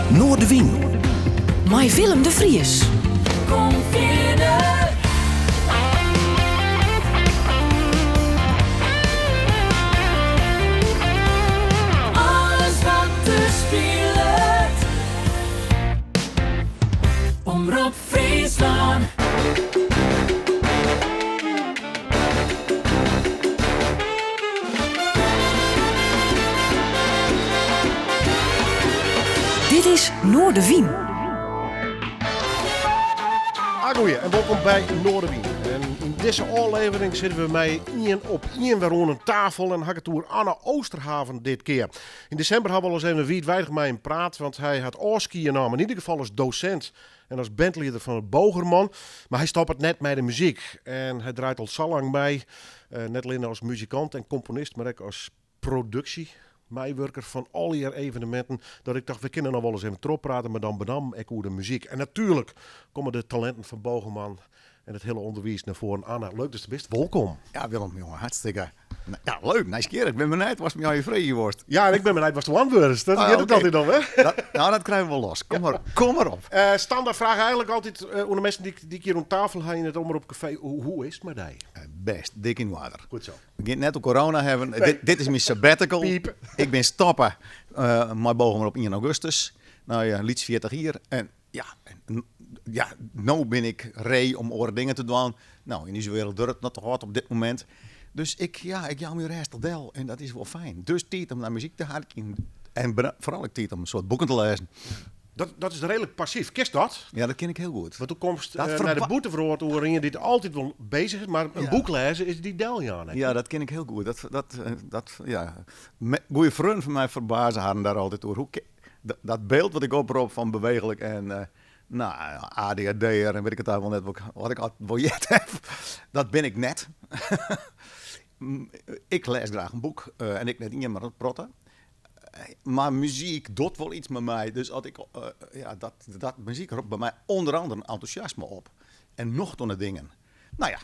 Noordewien. Mei Willem de Vries. Kom verder. Alles wat er speelt. Omroep Friesland. Dit is Noordewien. Goeie en welkom bij Noordewien. En in deze aflevering zitten we met op één weer rond een tafel en had het door Anne Oosterhaven dit keer. In december hadden we al eens even wijdweidig met hem praat, want hij had oorskiën naam, in ieder geval als docent en als bandleider van het Bogerman. Maar hij stopt het net met de muziek en hij draait al zo lang bij, net alleen als muzikant en componist, maar ook als productie. Meewerker van al die evenementen, dat ik dacht, we kunnen nog wel eens even trop praten, maar dan benam ik hoe de muziek. En natuurlijk komen de talenten van Bogerman en het hele onderwijs naar voren. Anna, leuk dat je best. Welkom. Ja, Willem, jongen, hartstikke. Ja, leuk, nice keer. Ik ben benieuwd, was met jou je vrije worst. Ja, en ik ben benieuwd, was de one-words. Dat gaat het altijd dan, hè? Dat krijgen we los. Kom maar op. Standaard vraag eigenlijk altijd, onder mensen die ik hier om tafel ga in het Omroepcafé, hoe is het met die? Best, dik in water. Goed zo. We gaan net op corona hebben. Nee. Dit is mijn sabbatical. Piep. Ik ben stoppen, maar bogen maar op 1 augustus. Nou ja, liets 40 hier. En ja, nou ben ik ree om oren dingen te doen. Nou, in deze wereld duurt het nog te hard op dit moment. Dus ik jou meer rest deel en dat is wel fijn. Dus tijd om naar muziek te harken en vooral ik tijd om een soort boeken te lezen. Dat is redelijk passief. Kist dat? Ja, dat ken ik heel goed. Want toen komst Dat naar de boeteverhoord waarin je dit altijd wel bezig is, maar een boek lezen is die del ja. Ja, dat ken ik heel goed. Goeie vrienden van mij verbazen hadden daar altijd door. Dat beeld wat ik oproep van bewegelijk en ADHD'er en weet ik het wel net wat ik altijd biljet heb, dat ben ik net. Ik lees graag een boek en ik net niet maar het protten. Maar muziek doet wel iets met mij. Dus als ik, dat muziek roept bij mij onder andere enthousiasme op. En nog tonnen dingen. Nou ja,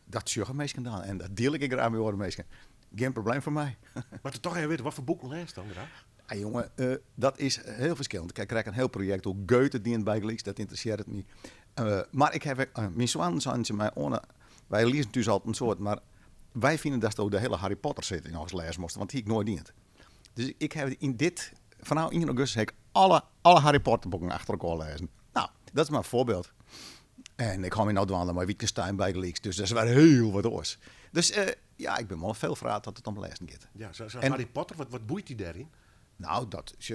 dat zeggen mensen dan. En dat deel ik graag met andere mensen. Geen probleem voor mij. Maar te toch even weten, wat voor boeken lees dan graag? Ja, jongen, dat is heel verschillend. Kijk, ik krijg een heel project. Hoe Goethe die in bijgeleeks, dat interesseert het niet. Maar ik heb, mijn zoon zei mij, wij lezen dus altijd een soort, maar wij vinden dat ook de hele Harry Potter zitting als lezen moesten, want die ik nooit dient. Dus ik heb vanaf 1 augustus heb ik alle Harry Potter boeken achter elkaar lezen. Nou, dat is maar een voorbeeld. En ik ga me nou dwalen met Wittgenstein bijgeleeks, dus dat is wel heel wat oors. Dus ik ben wel veel verraad dat het om lezen gaat. Ja, zo Harry Potter, wat boeit die daarin? Nou, dat is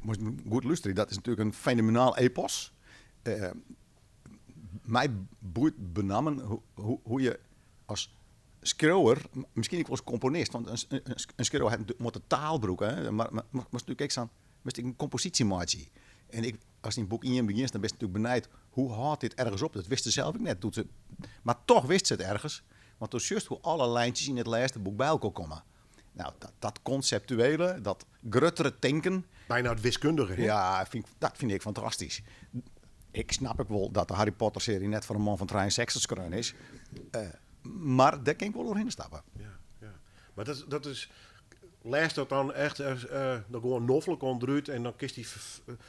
moet goed luisteren. Dat is natuurlijk een fenomenaal epos. Mij boeit benamen hoe je als schreeuwer, misschien ook als componist, want een schreeuwer moet een taalbroek, hè, maar natuurlijk ook zo'n een compositiemaatje. En als die een boek in je begint, dan ben je natuurlijk benijd hoe houdt dit ergens op. Dat wist ze zelf ook net. Maar toch wist ze het ergens. Want toen juist hoe alle lijntjes in het laatste boek bij elkaar komen. Nou, dat conceptuele, dat gruttere denken. Bijna het wiskundige. Hè? Ja, dat vind ik fantastisch. Ik snap ook wel dat de Harry Potter-serie net voor een man van 63 skreun is. Maar daar kan ik wel doorheen stappen. Ja. Maar dat is... Lees dat dan echt dan gewoon noffelijk onderuit en dan kiest hij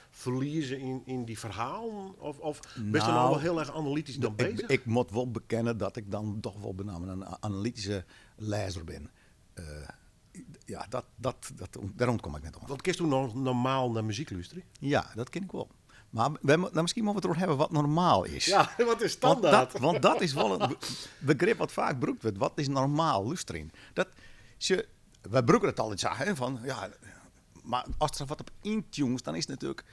verliezen in die verhalen? Of ben je dan al wel heel erg analytisch dan bezig? Ik moet wel bekennen dat ik dan toch wel benamen een analytische lezer ben. Daarom kom ik net om. Want kiest u nog normaal naar muziek luisteren? Ja, dat ken ik wel. Maar misschien moeten we het erover hebben wat normaal is. Ja, wat is standaard? Want dat is wel een begrip wat vaak gebruikt wordt. Wat is normaal luisteren? Wij gebruiken het altijd zeggen, van ja, maar als er wat op intunes, dan is het natuurlijk,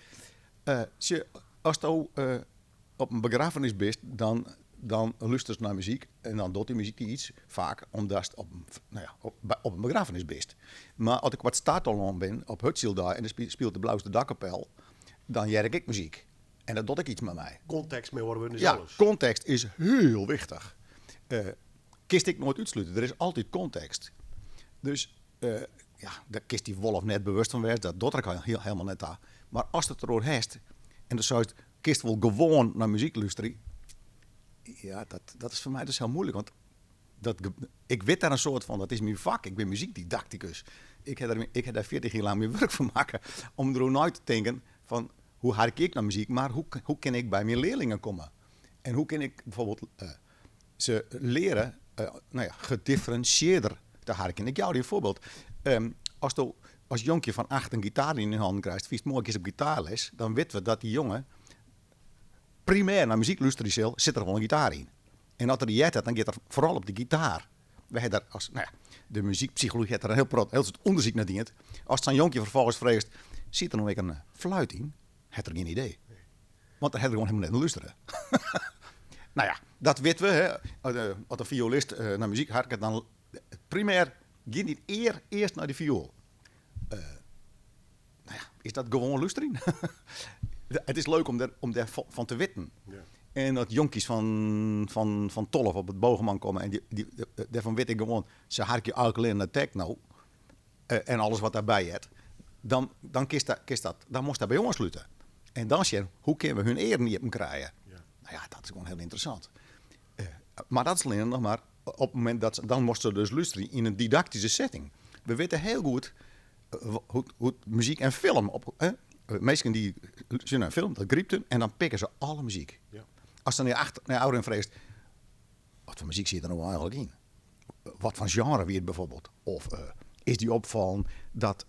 als je op een begrafenis bent, dan luistert je naar muziek en dan doet die muziek iets, vaak omdat je op een begrafenis bent. Maar als ik wat stadtolon ben, op Hutsil daar en er speelt de Blauwste Dakkapel, dan jerk ik muziek. En dat doet ik iets met mij. Context mee horen we dus ja, alles. Context is heel wichtig. Kist ik nooit uitsluiten, er is altijd context. Dus daar kist die Wolf net bewust van werd, dat doet er helemaal net aan. Maar als het erover heeft, en dan zou je kist wel gewoon naar muziek luisteren, ja, dat is voor mij dus heel moeilijk. Want ik weet daar een soort van, dat is mijn vak, ik ben muziekdidacticus. ik heb daar 40 jaar lang meer werk van maken. Om er ook nooit te denken van hoe hard ik naar muziek, maar hoe kan ik bij mijn leerlingen komen? En hoe kan ik bijvoorbeeld ze leren gedifferentieerder te harken? Ik jou die een voorbeeld. Als jonkje van 8 een gitaar in hun handen krijgt, vies mooi eens op gitaarles, dan weten we dat die jongen primair naar muziek luisteren zit er gewoon een gitaar in. En als er die jet dan gaat er vooral op de gitaar. We hebben daar de muziekpsychologie heeft er een heel soort onderzoek naar dient. Als zo'n jonkje vervolgens vreest, zit er nog een fluit in, heeft er geen idee. Want daar hebben we gewoon helemaal net luisteren. Nou ja, dat weten we. Hè. Als een violist naar muziek harkt, dan primair gaat niet eerst naar de viool. Is dat gewoon luisteren? Het is leuk om daarvan te weten. Ja. En dat jonkies van 12 op het bogenman komen en daarvan weet ik gewoon, ze harken alcohol naar techno en alles wat daarbij heeft, dan kist dat, dan moest dat bij ons sluiten. En dan zie je, hoe kunnen we hun eer niet op hem krijgen? Ja. Nou ja, dat is gewoon heel interessant. Maar dat is alleen nog maar op het moment dat dan moesten ze dus luisteren in een didactische setting. We weten heel goed hoe muziek en film meesten die zien een film, dat griept hun en dan pikken ze alle muziek. Ja. Als dan naar ouderen vreest, wat voor muziek zit er nou eigenlijk in? Wat voor genre weer bijvoorbeeld? Of is die opvallen dat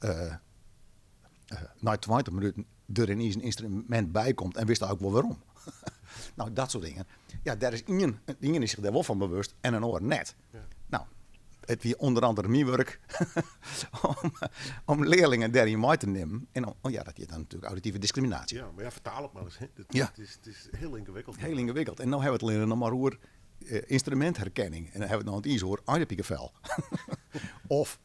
na 20 minuten er ineens een instrument bij komt en wist ook wel waarom? Nou, dat soort dingen. Ja, daar is ingen is zich daar wel van bewust en een oor net. Ja. Nou, het weer onder andere mijn werk om leerlingen daarin mee te nemen. En dat is dan natuurlijk auditieve discriminatie. Ja, maar vertaal het maar eens. Het is heel ingewikkeld. Heel ingewikkeld. En nu hebben we het leren nog maar over instrumentherkenning. En dan hebben we het nog het iets over aardepiekenvel. Of,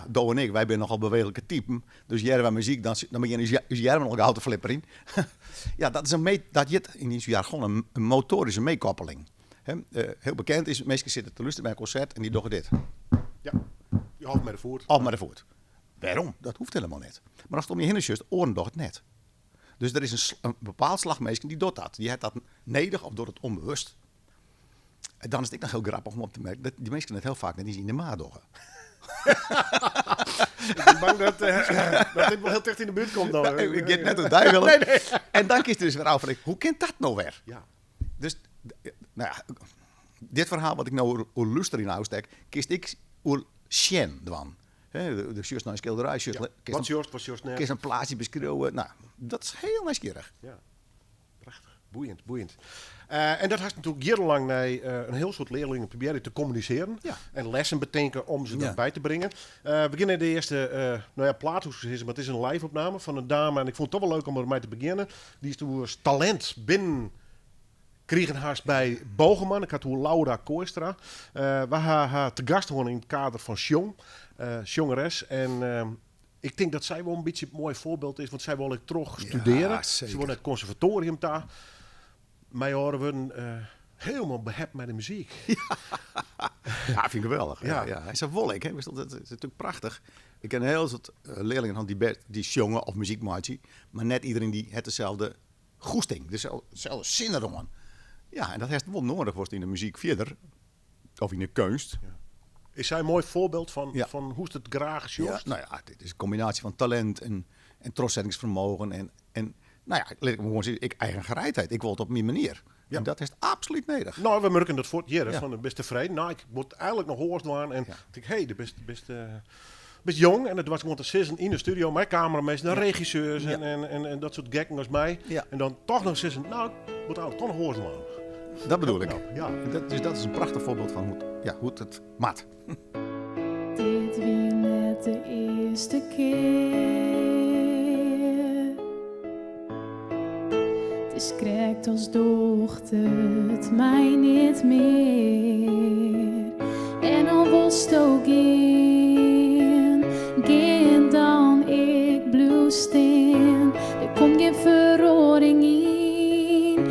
Do en ik, wij zijn nogal bewegelijke typen. Dus jij muziek, dan beginnen jij nog gauw te flipperen. Ja, dat is in die jargon een motorische meekoppeling. Heel bekend is, mensen zitten te luisteren bij een concert en die doen dit. Ja, je houdt met de voet. Of met de voet. Waarom? Dat hoeft helemaal niet. Maar als het om je heen is, oren doet het net. Dus er is een bepaald slag mensen die doet dat. Die heeft dat nedig of doet het onbewust. En dan is het nog heel grappig om op te merken dat die mensen het heel vaak net niet in de maat doen. Ik ben bang dat dit wel heel dicht in de buurt komt. Dan. Ik get net een duivel. Nee. En dan kiest er dus weer over. Hoe kent dat nou weer? Ja. Dus, dit verhaal wat ik nou over luister in uitstek, kiest ik over Sjen dan. De juist naar een schilderij. Wat juist net. Kiest een plaatje beschreeuwen. Nou, dat is heel nieuwsgierig. Ja, prachtig. Boeiend. En dat heeft natuurlijk jarenlang naar een heel soort leerlingen proberen te communiceren. Ja. En lessen bedenken om ze erbij te brengen. We beginnen de eerste plaathoes, maar het is een live-opname van een dame. En ik vond het toch wel leuk om ermee te beginnen. Die is toen talent binnen kregen haast bij Bogeman. Ik had toen Laura Kooistra. We haar te gast gewoon in het kader van Sjong. Sjongeres. En ik denk dat zij wel een beetje een mooi voorbeeld is. Want zij wil ik terug studeren. Ja, ze wil naar het conservatorium daar. Mij horen we helemaal behept met de muziek. Ja, vind ik geweldig. Ja. Hij is een wolk. Het is natuurlijk prachtig. Ik ken heel soort leerlingen die jongen of muziekmaatje. Maar net iedereen die het dezelfde goesting. Dezelfde zin erom. Ja, en dat heeft wel nodig wordt in de muziek verder. Of in de kunst. Ja. Is zij een mooi voorbeeld van hoe het graag sjoest? Ja, dit is een combinatie van talent en trotsettingsvermogen. En laat ik gewoon zeggen, eigen gereidheid. Ik wil het op mijn manier. Ja. En dat is absoluut nodig. Nou, we merken dat voor het jaren van de beste tevreden. Nou, ik word eigenlijk nog hoorst waan. En ik denk, de best jong. En het was gewoon te zitten in de studio. Mijn camerameester, de regisseurs en dat soort gekken als mij. Ja. En dan toch nog zitten, ik word eigenlijk toch nog hoorst waan. Dat bedoel ik. Ja. Dus dat is een prachtig voorbeeld van hoe het maat. Dit weer net de eerste keer. Het is krekt als dochter het mij niet meer. En al was ook geen dan ik blue steen. Er komt geen verhoring in.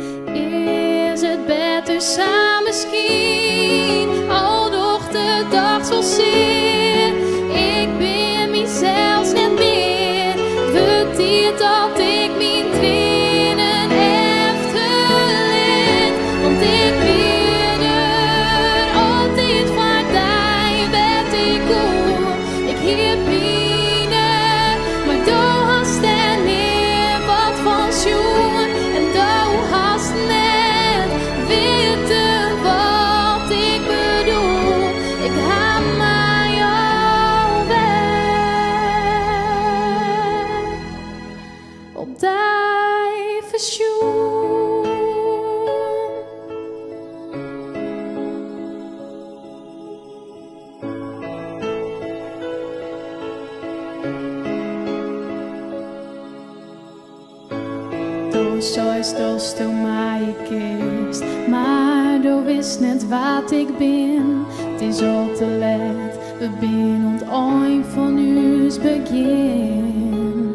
Is het beter samen misschien? Al doch de dag zo zeer. Ik ben mezelf net meer. Lukt dit dat ik mijn tranen efterleed? Want ik ben er altijd voor die werd ik goed. Ik heb zoist als toen mij kist. Maar du wist net wat ik ben. Het is al te laat. We zijn aan het eind van ons begin.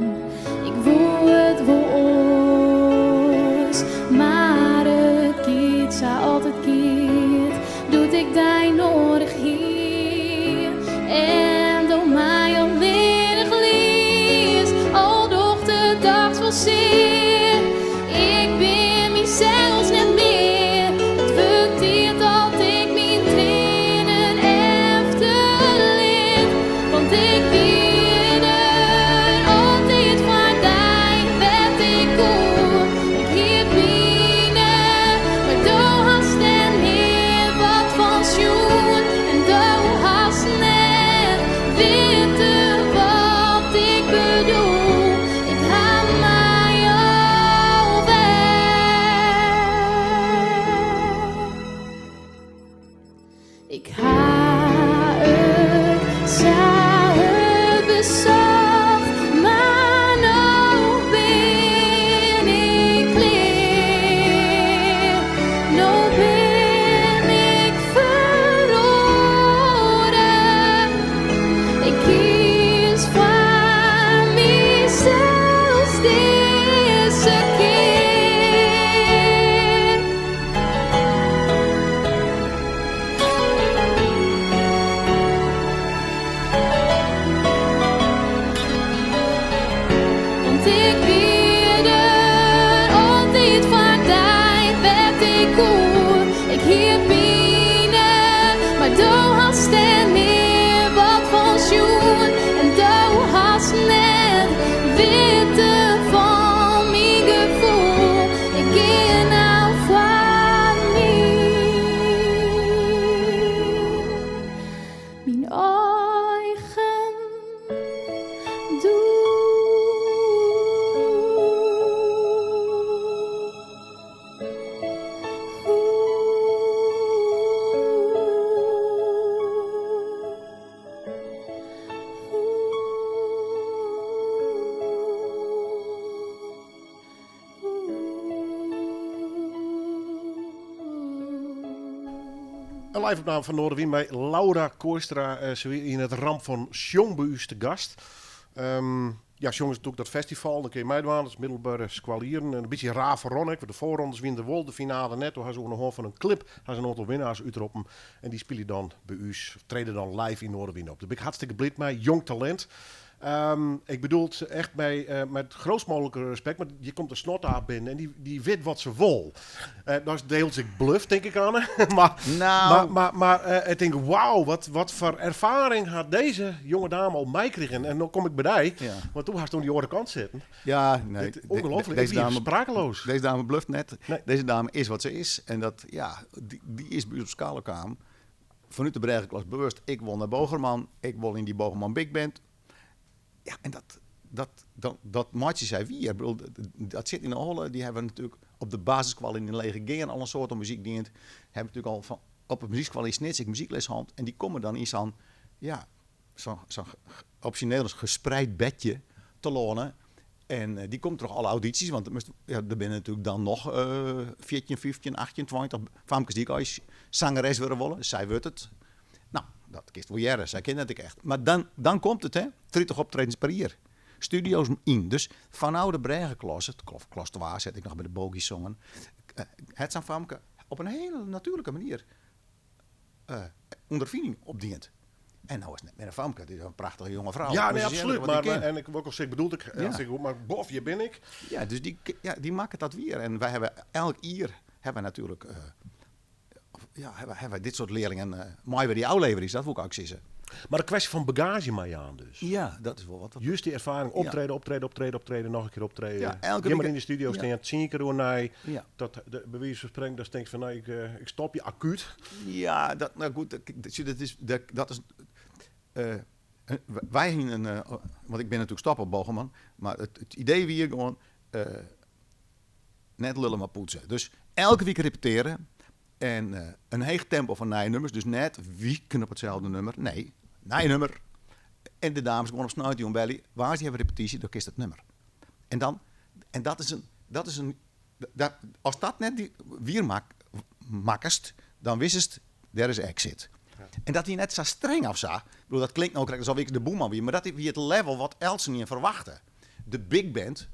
Ik voel het voor ons, maar het gaat zo altijd keert. Doet ik die nodig hier en door mij alleen geleerd. Al doch de dag wel zeer, ik ben mezelf net meer. Het verteert dat ik mijn trainen efterleef, want ik weet er altijd van die werd ik goed. Ik hier binnen, maar du hast en meer wat van schoen en du hast net weten wat ik bedoel. Ik haal mij al weg. Ik ha het, zou het bezocht, maar nou ben ik leer. Nou ben ik verloren. Ik kies voor mezelf deze keer. Want ik weet er altijd van die werd ik goed. Ik hier binnen, maar du hast en meer wat van schoen. En du hast net weten van mijn gevoel. Ik ken nou van mijn eigen Een live-opname van Noorderwien bij Laura Kooistra. Ze weer in het Ramp van Sjong bij u te gast. Ja, Sjong is natuurlijk dat festival. Dan kun je meedoen, dat is Middelburg Squalieren. Een beetje raar voor Ronnek. De voorrondes winnen wel, de finale net. Toen hebben ze ook nog van een clip. Gaan ze een aantal winnaars uitroepen. En die spelen dan bij u, treden dan live in Noorderwien op. Daar ben ik hartstikke blij mee. Jong talent. Ik bedoel het echt met grootst mogelijke respect, maar je komt een snottaap binnen en die weet wat ze wil. Dat is deels ik bluff, denk ik aan. maar ik denk, wauw, wat voor ervaring had deze jonge dame al meekregen. En dan kom ik bij die, want toen had ze aan die andere kant zitten. Ja, nee. Ongelooflijk, deze dame sprakeloos. Deze dame bluft net. Nee. Deze dame is wat ze is. En dat, die is bij ons op Scalenkam. Vanuit de Bregenklas bewust. Ik wil naar Bogerman. Ik wil in die Bogerman Big Band. Ja, en dat maatje zei wie. Dat zit in de holle. Die hebben natuurlijk op de basisschool in de lege geen al een soort van muziek dient. Hebben natuurlijk al van op het muziekschool in Snits ik muziekleshand. En die komen dan iets aan, zo'n optioneel gespreid bedje te lonen. En die komt toch alle audities, want er binnen natuurlijk dan nog 14, 15, 18, 20 famkes die ik als zangeres willen willen. Zij wordt het. Nou, dat kist wel jaren, zij kent het echt. Maar dan komt het, hè. 30 optredens per jaar. Studio's in. Dus van oude Bregenklas, het klas 2 zet ik nog bij de bogies zongen. Het zijn famke op een hele natuurlijke manier ondervinding opdient. En nou is het net meer een famke, die is een prachtige jonge vrouw. Ja, nee, absoluut. Maar en ik wil ook al zeggen, bedoel ik, maar bof, je ben ik. Ja, dus die maken dat weer. En wij hebben elk jaar hebben we natuurlijk hebben we dit soort leerlingen. Mooi weer die oude is, dat wil ik ook zeggen. Maar een kwestie van bagage maar aan dus. Ja, dat is wel wat. Juist die ervaring, optreden, nog een keer optreden. Ja, elke keer maar in de studio staan, 10 keer door nee. Ja. Dat de bewijs van spreken, dat denk ik van, nou, ik stop je acuut. Ja, dat goed, dat is wij gingen want ik ben natuurlijk stap op Bogerman, maar het idee weer gewoon net lullen maar poetsen. Dus elke week repeteren en een heeg tempo van nummers, dus net wieken op hetzelfde nummer. Nee, nummer. En de dames gewoon op snuit die belly. Waar is die hebben repetitie, dan kiest het nummer. En dat is een als dat net die wiermakkest, dan wist het, there is exit. Ja. En dat hij net zo streng afzag. Ik bedoel, dat klinkt nou alsof ik de boeman weer, maar dat is weer het level wat Elsen niet verwachtte. De big band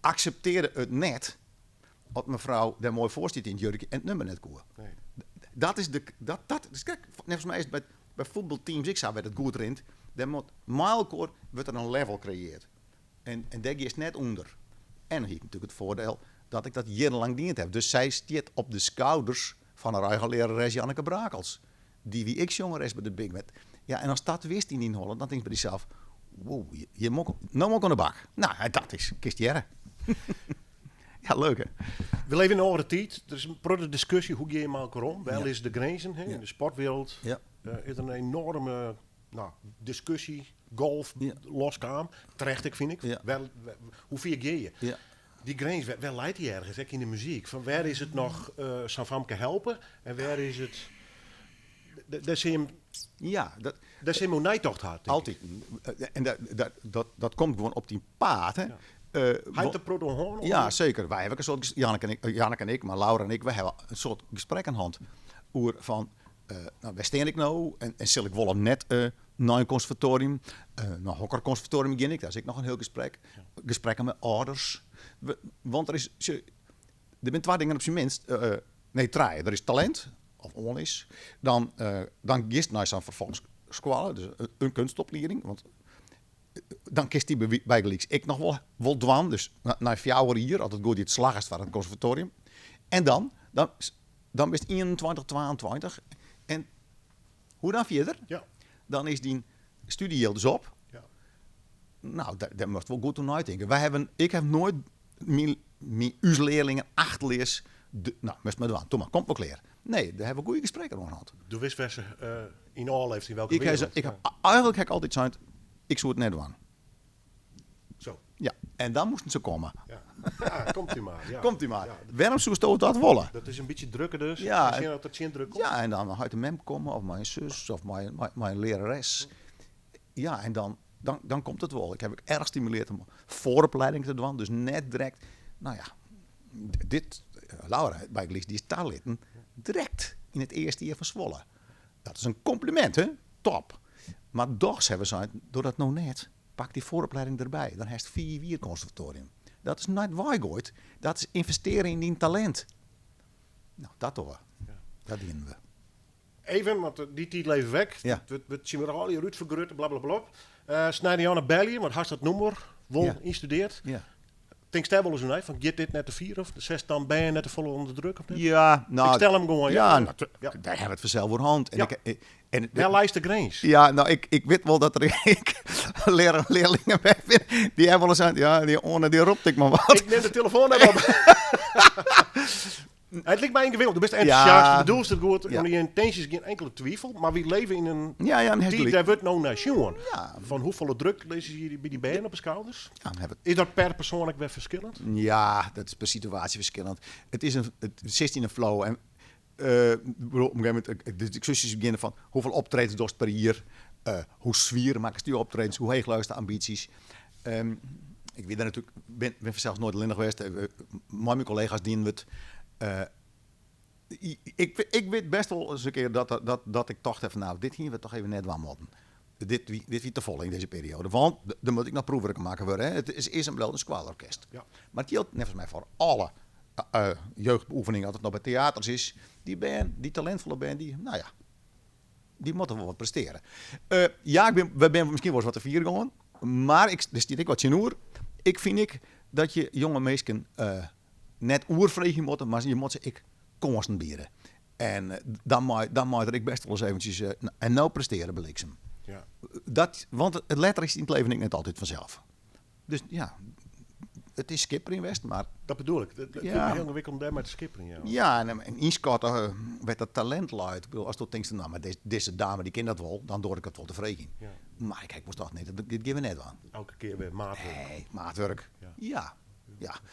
accepteerde het net, wat mevrouw daar mooi voor zit in het jurkje en het nummer net koer. Nee. Dat is dus kijk, volgens mij is het bij voetbalteams, ik zou bij het goed rint, dan moet mijlkoor wordt er een level creëerd. En daar is net onder. En dan heb ik natuurlijk het voordeel dat ik dat jarenlang diend heb. Dus zij stiet op de schouders van een eigen lerares Janneke Brakels. Die wie ik jonger is bij de Big Band. Ja, en als dat wist hij niet in Holland, dan denk ik bij jezelf, wow, je moet nou maar aan de bak. Nou, dat is kist jaren. Ja, leuk hè. We leven in een andere tijd. Er is een grote discussie, hoe ga je maar om? Wel is de grenzen in de sportwereld. Ja. Is er een enorme discussie, golf, loskwam. Terecht, vind ik. Ja. Hoe ver ga je? Ja. Die grens, waar leidt die ergens, in de muziek? Van waar is het nog Sanfamke helpen en waar is het... Daar zie je daar zie je nijtocht hard. Altijd. En dat komt gewoon op die paard. Hè. Ja. Hij de proto. Ja, zeker. Wij hebben een soort, Janneke en ik, maar Laura en ik, we hebben een soort gesprek aan hand. Oer van, waar steen ik nou? En zal ik wel net naar een conservatorium, naar hokkerconservatorium begin ik. Daar is ik nog een heel gesprek. Ja. Gesprekken met ouders. Want er zijn twee dingen op zijn minst. Nee, drie. Er is talent, of onlis. Dan gist naar zo'n vervolgsschool, dus een kunstopleiding. Want dan kiest die bijgelijks ik nog wel dwan. Dus na 4 jaar hier, altijd goed die het slag is van het conservatorium. En dan is het 21, 22. En hoe dan verder? Ja. Dan is die studie dus op. Ja. Nou, daar moet wel goed aan uitdenken. Ik heb nooit uw leerlingen 8 leers. Best maar doen. Toen maar, komt wel klaar. Nee, daar hebben we goede gesprekken over gehad. De wist waar ze in al heeft in welke wereld? Eigenlijk heb ik altijd gezegd, ik zou het net doen. Zo. Ja, en dan moesten ze komen. Ja, komt u maar. Ja. Komt u maar. Ja, waarom zou je dat willen? Dat is een beetje drukker dus. Ja, dat het zin druk komt. Ja, en dan uit de mem komen, of mijn zus, of mijn lerares. Ja, en dan komt het wel. Ik heb erg gestimuleerd om vooropleiding te doen, dus net direct. Nou ja, Laura, die is taalitten direct in het eerste jaar van Zwolle. Dat is een compliment, hè? Top. Maar toch hebben ze, door dat nou net, pak die vooropleiding erbij. Dan heeft het 4 jaar conservatorium. Dat is niet waaigooid. Dat is investeren in die talent. Nou, dat hoor. Ja. Dat dienen we. Even, want die tijd leven weg. Ja. We zien we al die Ruud vergrutten, blablabla. Snijden naar België, wat had dat nummer? Wol instudeerd. Ja. Denk stel wel eens een van get dit net de 4 of de 6, dan ben je net te volle onder druk of niet? Ja, nou, ik stel hem gewoon. Ja, daar hebben we het vanzelf voor hand. En ja. Wel lijst de grens. Ja, nou, ik weet wel dat er leerlingen bij vind. Die hebben wel eens aan, ja, die oren die roept ik maar wat. Ik neem de telefoon even op. Het lijkt mij ingewikkeld. De best enthousiast, de bedoelst het goed. Ja. Die intenties geen enkele twijfel. Maar we leven in een tijd, daar wordt nou naar jongen. Ja. Van hoeveel druk lezen jullie bij die benen op de schouders? Ja, is dat per persoonlijk weer verschillend? Ja, dat is per situatie verschillend. Het is het 16 flow. En op een gegeven moment de discussies beginnen van hoeveel optredens dost per jaar. Hoe zwier maken ze die optredens? Hoe heeg luisteren ambities? Ik weet dat natuurlijk, ben zelfs nooit alleen geweest. Mijn collega's dienen het. Ik weet best wel eens een keer dat ik toch even, nou, dit hier we toch even net wat moeten. Dit wie te vol in deze periode. Want dan moet ik nog proefwerk maken worden. Hè. Het is een squalorkest. Ja. Maar het geldt net als mij voor alle jeugdbeoefeningen, als het nog bij theaters is. Die talentvolle band, die moeten wel wat presteren. We zijn misschien wel eens wat te vieren gewoon. Maar er stiet ik wat jenoer. Ik vind dat je jonge mensen net oervregen moeten, maar je moet ze constant bieden. En dan moet ik best wel eens eventjes en nou presteren bliksem. Ja. Want het letter is in het leven niet net altijd vanzelf. Dus ja, het is skipperen in West, maar... Dat bedoel ik. Het is heel ingewikkeld om daar met te skipperen. Ja, ja en inschatten werd dat talent luid. Ik bedoel, als je denkt, nou, maar deze dame die kent dat wel, dan door ik het wel tevreden. Ja. Maar kijk, moest toch niet, dit geven we net aan. Elke keer weer maatwerk. Nee, maatwerk. Ja.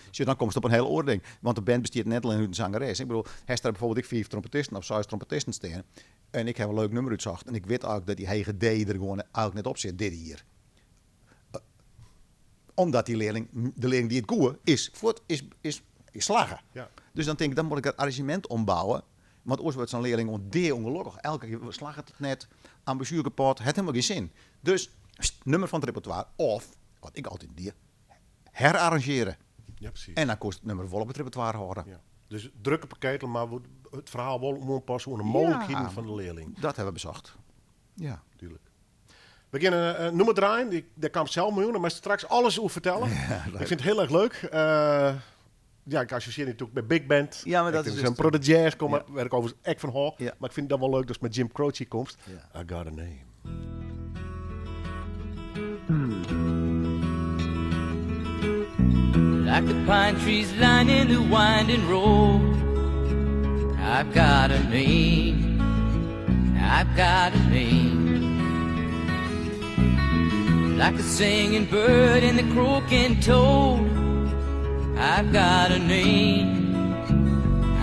Dus dan komt het op een hele oording. Want de band bestaat net alleen uit een zangeres. Ik bedoel, hij staat bijvoorbeeld 4 trompetisten of 6 trompetisten staan. En ik heb een leuk nummer uitgezocht. En ik weet ook dat die hege D er gewoon eigenlijk net op zit, dit hier. Omdat de leerling die het goeie is slagen. Ja. Dus dan denk ik, dan moet ik het arrangement ombouwen. Want ooit wordt zo'n leerling ongelukkig. Elke keer slagen het net, ambassuur kapot, het helemaal geen zin. Dus nummer van het repertoire of, wat ik altijd deed, herarrangeren. Ja, precies. En dan kost het nummer vol op het repertoire horen. Ja. Dus drukke pakketel, maar het verhaal wel moet passen aan de mogelijkheden van de leerling. Dat hebben we bezocht. Ja. Tuurlijk. We beginnen noem het draaien. Daar kan ik zelf mee doen, maar straks alles over vertellen. Ik vind het heel erg leuk. Ja, ik associeer natuurlijk bij Big Band. Ja, maar dat is een dus pro de jazz komen, waar ik overigens echt van hou. Ja. Maar ik vind het dan wel leuk dat het met Jim Croce komt. Ja. I got a name. Like the pine trees lining the winding road, I've got a name, I've got a name. Like the singing bird and the croaking toad, I've got a name,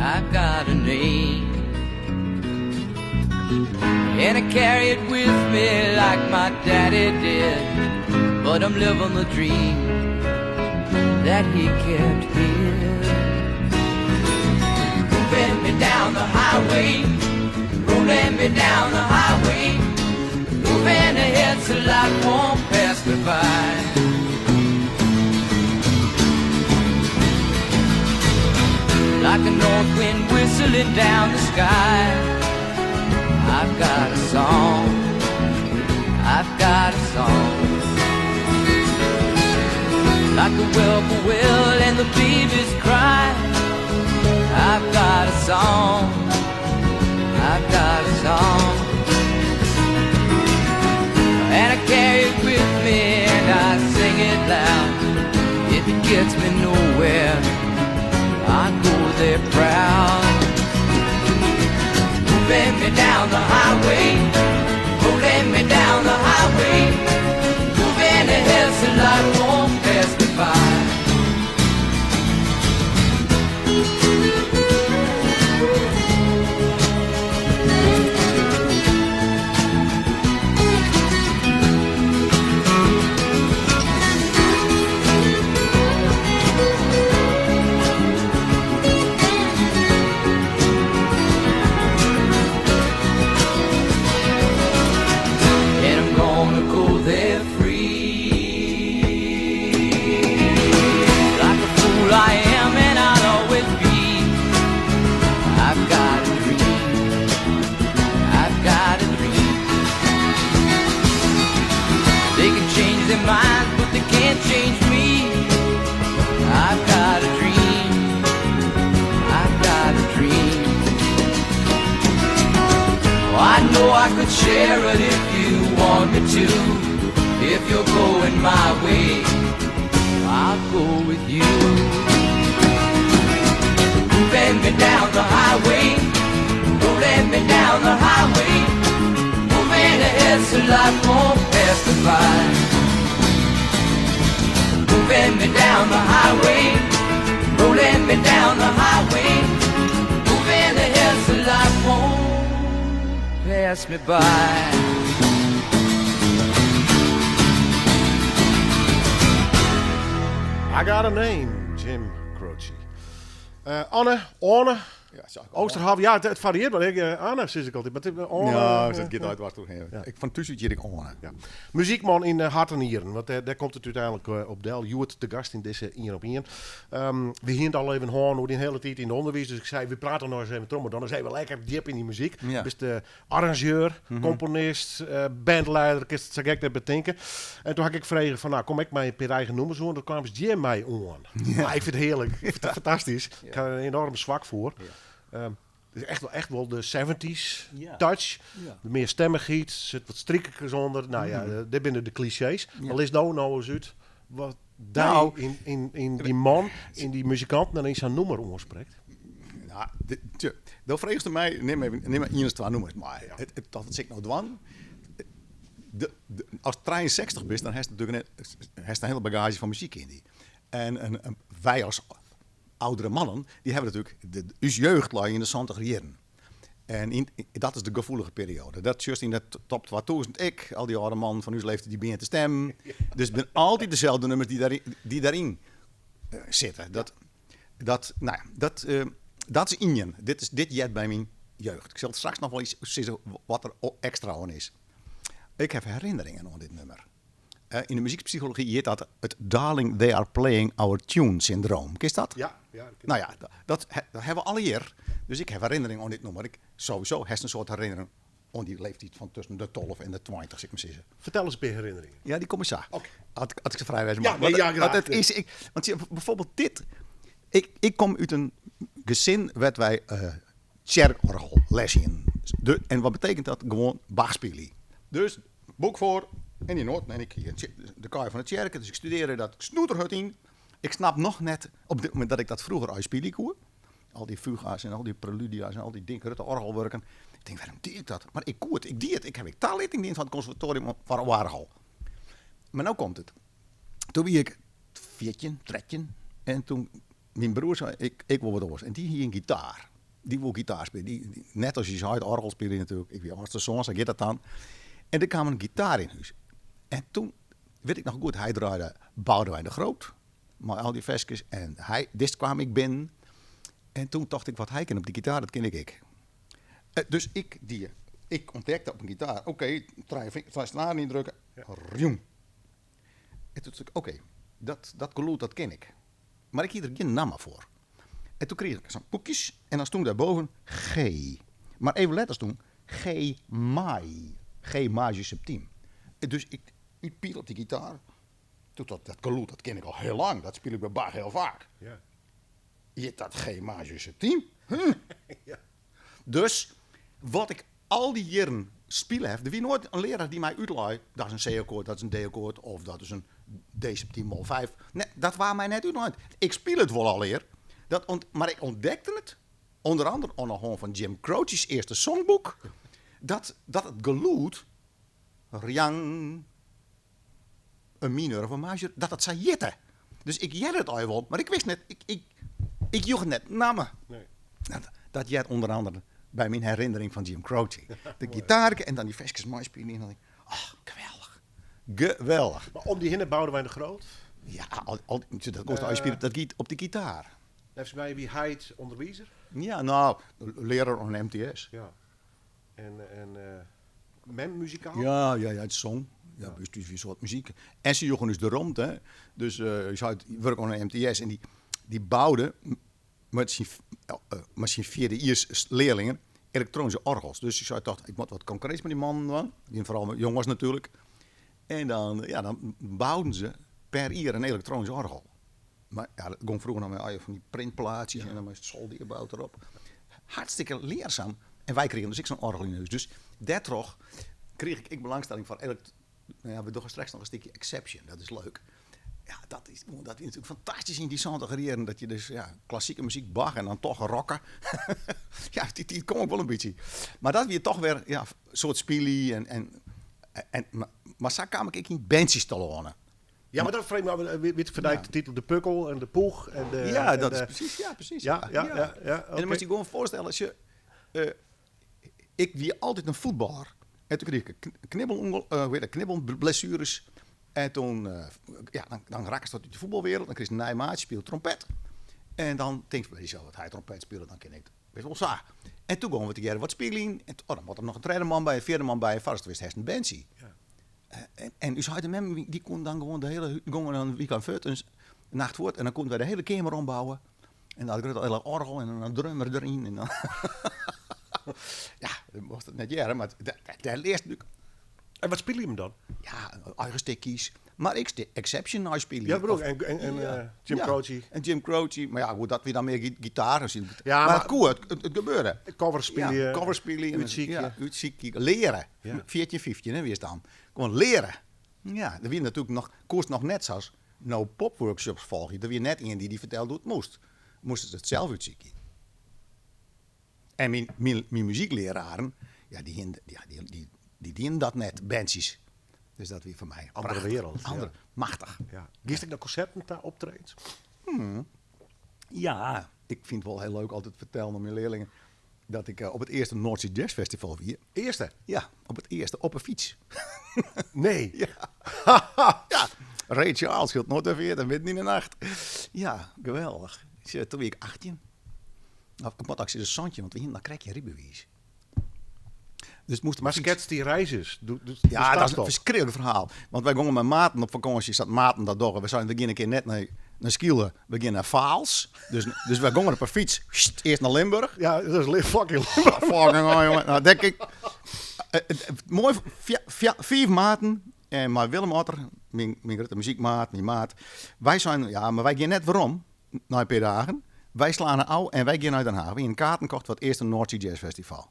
I've got a name. And I carry it with me like my daddy did, but I'm living the dream that he kept here. Moving me down the highway, rolling me down the highway, moving ahead so life won't pass me by. Like a north wind whistling down the sky, I've got a song, I've got a song. Like the whippoorwill and the babies cry, I've got a song, I've got a song. And I carry it with me and I sing it loud. If it gets me nowhere, I go there proud. Moving me down the highway, rolling me down the highway, moving ahead so life won't pass me by. And I'm gonna go there free. Like a fool I am and I'll always be. I've got a dream, I've got a dream. They can change their minds but they can't change me. I've got a dream, I've got a dream. Oh, I know I could share it if you want me to. If you're going my way, I'll go with you. Moving me down the highway, rolling me down the highway, moving ahead so life won't pass me by. Moving me down the highway, rolling me down the highway, moving ahead so life won't pass me by. I got a name, Jim Croce. Anne, Ja, zo. Oosterhaven, ja, het varieert wel. Anne, zeg ik altijd. Maar het, Anne, Ja, dat gaat uit waar toe. Ik van tussen ik on. Ja. Muziekman in hart en nieren, want daar komt het uiteindelijk op Del. Joert te gast in deze 1 op 1. We hier al even horen hoe die hele tijd in de onderwijs. Dus ik zei, we praten nog eens even om. Dan zijn we lekker diep in die muziek. Ja. Dus de arrangeur, componist, bandleider, ik het gek te bedenken. En toen had ik gevraagd van, nou kom ik mij per eigen noemen zo. En toen kwam ze Jim mij aan. Ja, ik vind het heerlijk, ik vind het fantastisch. Ik heb er een enorm zwak voor. Het is echt wel de 70s touch. Ja. Meer stemmigheid, zit wat strikjes onder. Nou ja, dit binnen de clichés. Maar lees nou eens uit wat daar Nou, in die man, in die muzikant, dan eens zijn nummer omspreekt. Nou, dan vrees je mij, neem maar 1 of 2 nummers. Maar dat ik nou dwan. Als 63 bent, dan heeft natuurlijk een hele bagage van muziek in die. En wij als oudere mannen, die hebben natuurlijk ons jeugd lag in de 70 jaren. En dat is de gevoelige periode. Dat juist in de top 2000 al die oude mannen van uw leeftijd, die beginnen te stemmen. Dus het zijn altijd dezelfde nummers die daarin zitten. Dat is Ingen. Dit jet bij mijn jeugd. Ik zal straks nog wel iets zeggen wat er extra aan is. Ik heb herinneringen aan dit nummer. In de muziekpsychologie heet dat het Darling, they are playing our tune syndroom. Ken je dat? Ja. Nou ja, dat hebben we alle hier. Dus ik heb herinneringen aan dit nummer. Ik sowieso heb een soort herinnering aan die leeftijd van tussen de 12 en de 20, zeg ik maar zeggen. Vertel eens bij herinneringen. Ja, die kom eens aan. Oké. Had ik ze vrij wijs Ja, nee, ja, graag. Want bijvoorbeeld dit. Ik kom uit een gezin waar wij kerkorgel lesje. En wat betekent dat? Gewoon Bach spelen. Dus boek voor en in Noord. En ik de kaai van de kerk. Dus ik studeerde dat snoeterhut in. Ik snap nog net op dit moment dat ik dat vroeger uitspelen kon. Al die fuga's en al die preludia's en al die dikke orgelwerken. Ik denk, waarom deed ik dat? Maar ik kon het. Ik deed het. Ik heb taalleerling van het conservatorium van Warhol. Maar nou komt het. Toen was ik 14, 13. En toen, mijn broer zei, ik wil wat anders. En die hier een gitaar. Die wil gitaar spelen. Die, net als je zei, orgel spelen natuurlijk. Ik weet als de zon, zeg je dat dan. En er kwam een gitaar in huis. En toen, weet ik nog goed, hij draaide Boudewijn de Groot. Maar al die versjes. En dit kwam ik binnen. En toen dacht ik, wat hij kan op die gitaar, dat ken ik. Dus ik ontdekte op een gitaar. Oké, twee snaren indrukken. Rjoem. En toen dacht ik, oké, dat geluid, dat ken ik. Maar ik hield er geen naam voor. En toen kreeg ik zo'n boekjes. En dan stond daarboven G. Maar even letters toen. G major septiem. Dus ik piel op die gitaar. Toen dat geluid, dat ken ik al heel lang. Dat speel ik bij Bach heel vaak. Ja. Je dat G major septiem. Ja. Dus wat ik al die jaren spelen heb, er was nooit een leraar die mij uitlei. Dat is een C-akkoord, dat is een D-akkoord of dat is een D-septiem mol 5. Nee, dat was mij net uitlei. Ik speel het wel al eer. Maar ik ontdekte het, onder andere aan de hand van Jim Croce's eerste songboek, dat het geluid, riang, een mineur of een major, dat het zou jitten. Dus ik jet het al wel, maar ik wist net, ik joeg het net namen. Nee. Dat jet onder andere bij mijn herinnering van Jim Croce. De gitaar en dan die versjes mooi spelen. En dan denk ik, geweldig. Geweldig. Maar om die hinnen Boudewijn de Groot. Ja, dat kost uitspelen dat giet op de gitaar. Heeft mij wie Heid onderwijzer. Ja, nou, leraar aan MTS. Ja. En muzikaal. Ja, het zong. Ja, dus een soort muziek. En ze joegen dus de rond, hè. Dus je zou werken aan een MTS en die bouwden met zijn vierde Iers leerlingen elektronische orgels. Dus ik dacht, ik moet wat concreets met die man doen. Die vooral jong was natuurlijk. En dan bouwden ze per Ier een elektronische orgel. Maar ja, dat ging vroeger nog met van die printplaatjes en dan was het soldeerbouw erop. Hartstikke leerzaam. En wij kregen dus zo'n orgel in huis. Dus daardoor kreeg ik belangstelling voor we doen straks nog een stukje Exception. Dat is leuk. Ja, dat is natuurlijk fantastisch interessant te gereren. Dat je dus klassieke muziek, Bach en dan toch rocken. Ja, die kom ook wel een beetje. Maar dat weer toch weer een soort spielie. Maar zo kwam ik in bandjes te lonen. Ja, maar dat vreemd me weet de titel De Pukkel en De Poeg. En precies. Ja, precies. Ja. En dan moet je gewoon voorstellen, als je... ik wie altijd een voetballer. En toen kreeg ik knibbelblessures. En toen, dan raak ik tot uit de voetbalwereld. Dan kreeg ik een nijmaatje, speelde trompet. En dan denk ik bij jezelf, wat hij trompet speelde, dan ken ik het best wel saai. En toen gingen we together wat spelen. En dan moet er nog een tweede man bij, een vierde man bij. Vast wist hij een bandje. Ja. En dus hij de mem, die kon dan gewoon de hele, gingen dan weekend voort, een nacht voort. En dan konden wij de hele kamer ombouwen. En dan had ik het hele orgel en een drummer erin. En dan ja, dat moest het net jaren, maar daar leert natuurlijk. En wat speel je hem dan? Ja, eigen stickies. Maar ik Exception uitspelen. Ja, bro. En Jim Croce. En Jim Croce. Maar ja, goed, dat weer dan meer gitaar. Ja, maar het gebeurde. Cover spelen. Ja, cover spelen. Uitziekje. Leren. Ja. 14, 15, hè, weer dan. Gewoon leren. Ja, er weer natuurlijk nog, kost nog net zoals nou popworkshops volgen. Er weer net iemand die vertelde hoe het moest. Moesten ze het zelf uitzieken. En mijn muziekleraren, ja, die dienen dat net, bandjes. Dus dat weer voor mij. Andere prachtig. wereld. Andere, machtig. Ja. Gist ik naar concerten daar optreedt? Ja, ik vind het wel heel leuk altijd vertellen aan mijn leerlingen dat ik op het eerste Noordzee Jazz Festival hier. Eerste? Ja, op het eerste op een fiets. Nee. Ja. Ja. Ray Charles hield nooit even midden in de nacht. Ja, geweldig. Toen was ik 18. Nou, ik moet ook zeggen, zoontje, want dan krijg je rijbewijs. Dus het moest Maar skets die reizes. Ja, dat is een verschrikkelijk verhaal. Want wij gingen met maten op vakantie, zat maten dat door. We zijn een keer net naar Skielen, we gingen naar Vaals. Dus wij gingen op een fiets, eerst naar Limburg. Ja, dat is fucking Fucking jongen. Nou, denk ik. Mooi, 4 maten. En maar Willem Otter, mijn grote muziekmaat, mijn maat. Wij zijn, ja, maar wij gaan net waarom, na een paar dagen. Wij slaan een ouw en wij gaan uit Den Haag. We hebben een kaarten kocht voor het eerste Noordse Jazz Festival.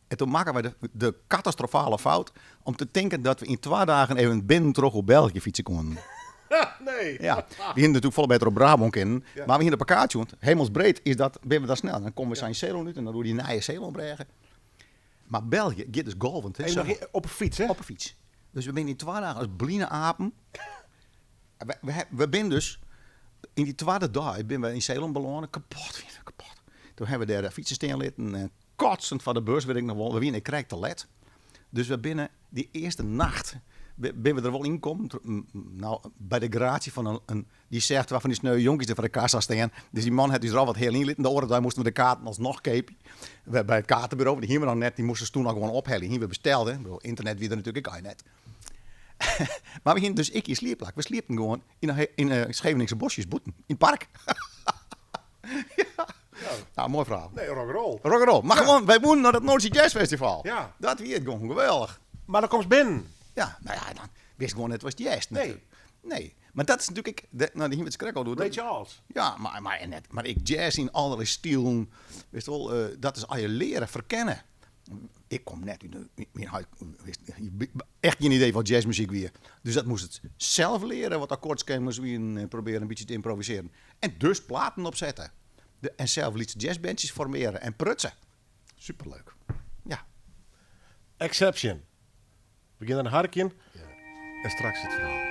En toen maken wij de catastrofale fout om te denken dat we in 2 dagen even binnen terug op België fietsen konden. Nee. Ja, we gingen natuurlijk volle beter op Brabant kennen. Ja. Maar we gingen op elkaar doen. Hemelsbreed ben we daar snel. Dan komen we zijn Zeeland uit en dan doen we die naaie Zeeland brengen. Maar België gaat dus golvend. Op een fiets, hè? Op een fiets. Dus we zijn in 2 dagen als bliene apen. We zijn dus in die 2e dag ben we in Zeeland belonen. Kapot. Toen hebben we daar de fietsen staan laten. Kotsend van de beurs, weet ik nog wel. We winnen, ik krijg te let. Dus we binnen die eerste nacht ben we er wel in komen. Nou, bij de gratie van die zegt waarvan die sneu jonkies er voor de kassa staan. Dus die man had dus er al wat heel inlitten. De oren daar moesten we de kaarten alsnog kepen. Bij het kaartenbureau, die gingen we dan net, die moesten ze toen al gewoon ophellen. Die gingen we bestelden. Internet wie er natuurlijk ook net. Maar we gingen dus ik in slieplak. We sliepen gewoon in Scheveningse bosjes, boeten. In het park. Ja. Nou, mooi verhaal. Nee, rock'n'roll. Rock'n'roll. Maar gewoon, wij moeten naar het Noordse Jazz Festival. Ja. Dat weer gewoon geweldig. Maar dan komt ze binnen. Ja, nou ja, dan wist gewoon net was jazz natuurlijk. Nee. Maar dat is natuurlijk, nou die hier met Skrekkel doet. Weet je alles. Ja, maar ik jazz in allerlei stilen. Weet je wel, dat is al je leren verkennen. Ik kom net echt geen idee van jazzmuziek weer. Dus dat moest het zelf leren, wat akkoordschema's weer en proberen een beetje te improviseren. En dus platen opzetten. En zelf liet jazzbandjes formeren en prutsen. Superleuk. Ja. Exception. We beginnen een harkje. Ja. En straks het verhaal.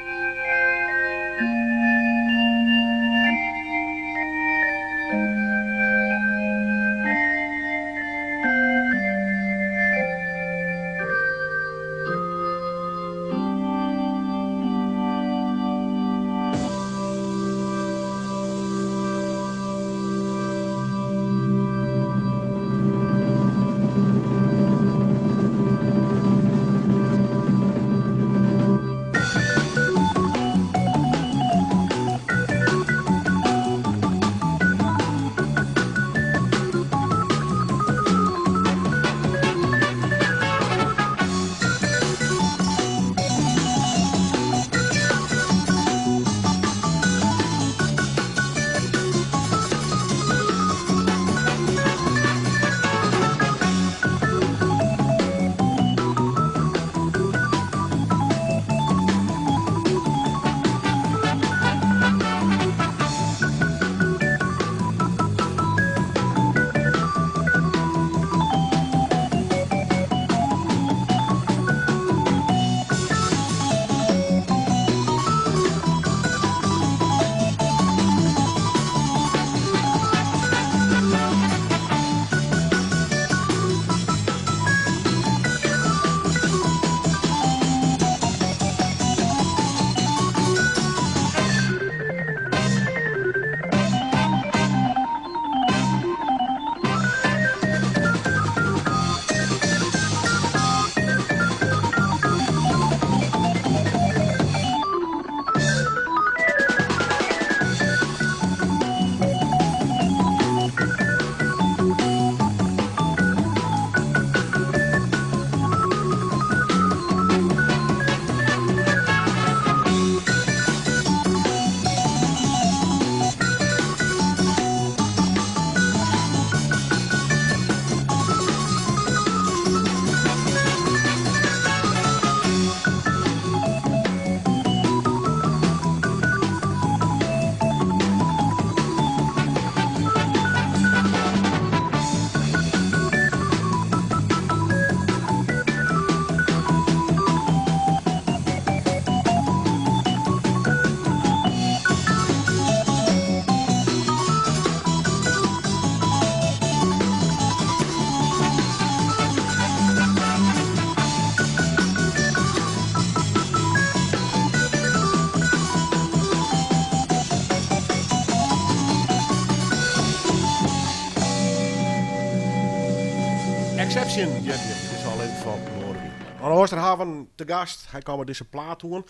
Exception. Ja, dit is al even van Noorderwien. Aan Oosterhaven te gast. Hij kwam met deze plaat doen.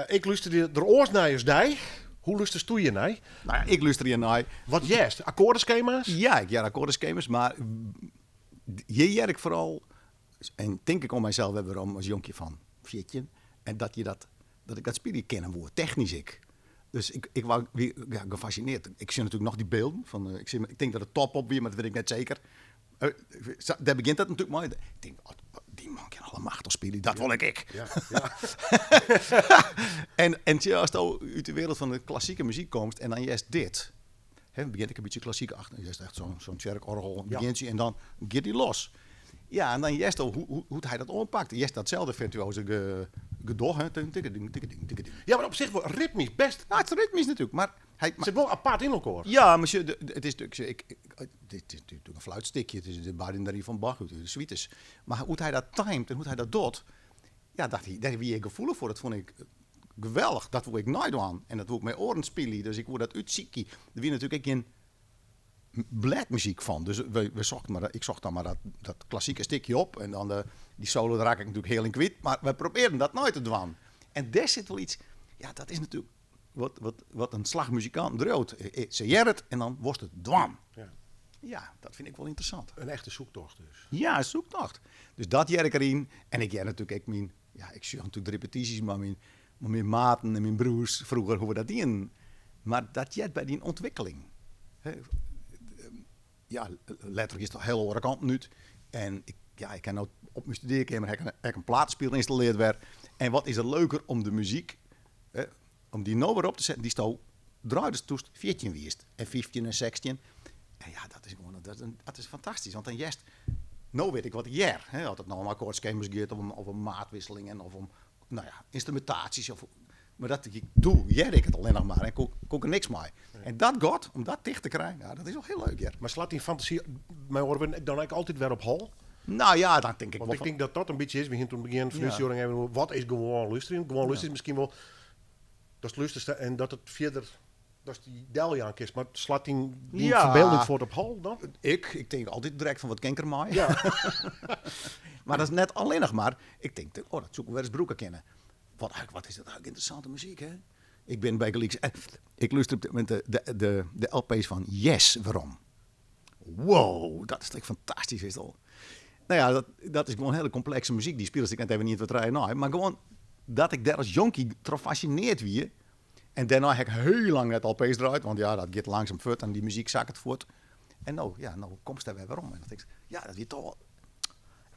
Ik luisterde er oors naar als die. Hoe luisterde je naar? Nou ja, ik luister hier naar. Wat juist? Akkoordenschema's? Ja, ik akkoordenschema's, maar hier jerk vooral, en denk ik om mijzelf hebben om als jonkje van 14, en dat ik dat spelen kennen woord, technisch ik. Dus ik was weer gefascineerd. Ik zie natuurlijk nog die beelden van, ik denk dat het top op weer, maar dat weet ik net zeker. Daar begint dat natuurlijk mooi. Ik denk, die man kan alle machtig spelen, dat wil ik. Ja, ja. en als je uit de wereld van de klassieke muziek komt en dan juist dit. Hè, begint ik een beetje klassiek achter. Juist echt zo'n tjerkorgel. Begint je en dan gaat die los. Ja, en dan juist hoe hij dat oppakt. Juist datzelfde virtuoze gedoog. Ja, maar op zich wel ritmisch best. Ja, het is ritmisch natuurlijk, maar hij Het zit wel apart in elkaar. ja, maar het is natuurlijk dit is natuurlijk een fluitstikje. Het is de Badendarie van Bach, de suites. Maar hoe hij dat timed en hoe hij dat doet, ja, daar heb je gevoelig voor. Dat vond ik geweldig. Dat wil ik nooit doen. En dat wil ik met oren spelen. Dus ik wil dat uitzieken. Er wie natuurlijk geen bladmuziek van. Dus ik zocht dan maar dat klassieke stukje op. En dan die solo raak ik natuurlijk heel in kwijt. Maar we proberen dat nooit te doen. En daar zit wel iets. Ja, dat is natuurlijk wat een slagmuzikant droot. Ze jerret en dan wordt het dwan. Ja. Ja, dat vind ik wel interessant. Een echte zoektocht dus. Ja, zoektocht. Dus dat jerk erin. En ik jerk natuurlijk ik zie natuurlijk de repetities, maar mijn maten en mijn broers vroeger hoe we dat deden. Maar dat jet bij die ontwikkeling. Ja, letterlijk is het heel andere kant nu. En ik heb nou op mijn studeerkamer heb een platenspeler geïnstalleerd werd. En wat is er leuker om de muziek, om die nou weer op te zetten, die stou draaide toest 14 wist en 15 en 16. En ja, dat is gewoon, dat is fantastisch. Want dan juist, nou weet ik wat ik jer. Als het nou om akkoordschema's gaat, of om maatwisselingen, of om instrumentaties. Maar dat ik doe, jer ik het alleen nog maar en kook er niks mee. Ja. En dat gaat, om dat dicht te krijgen, ja, dat is wel heel leuk, ja. Maar slaat die fantasie, mijn oren ben ik dan eigenlijk altijd weer op hol? Nou ja, dan denk ik Want wel ik denk dat dat een beetje is. We gingen toen begin van de even wat is gewoon luisteren? Gewoon luisteren is misschien wel dat is luisteren en dat het verder. Dat is die Deljaan kist, maar slaat die verbeelding voor op hal dan? Ik denk altijd direct van wat kenker mij. Ja. Maar dat is net alleen nog maar. Ik denk, dat zoeken we weer eens broeken kennen. Wat is dat eigenlijk interessante muziek, hè? Ik ben bij Gelieks. Ik luister op dit moment de LP's van Yes, waarom? Wow, dat is echt fantastisch, is het al. Nou ja, dat is gewoon hele complexe muziek. Die spelers ik net even niet wat rijden nou, maar gewoon dat ik daar als jonkie toch fascineerd wie. En daarna heb ik heel lang net LP's eruit, want ja, dat gaat langzaam voort en die muziek zakt het voort. En nou komt het weer waarom. En dat denk ik, ja, dat is toch wel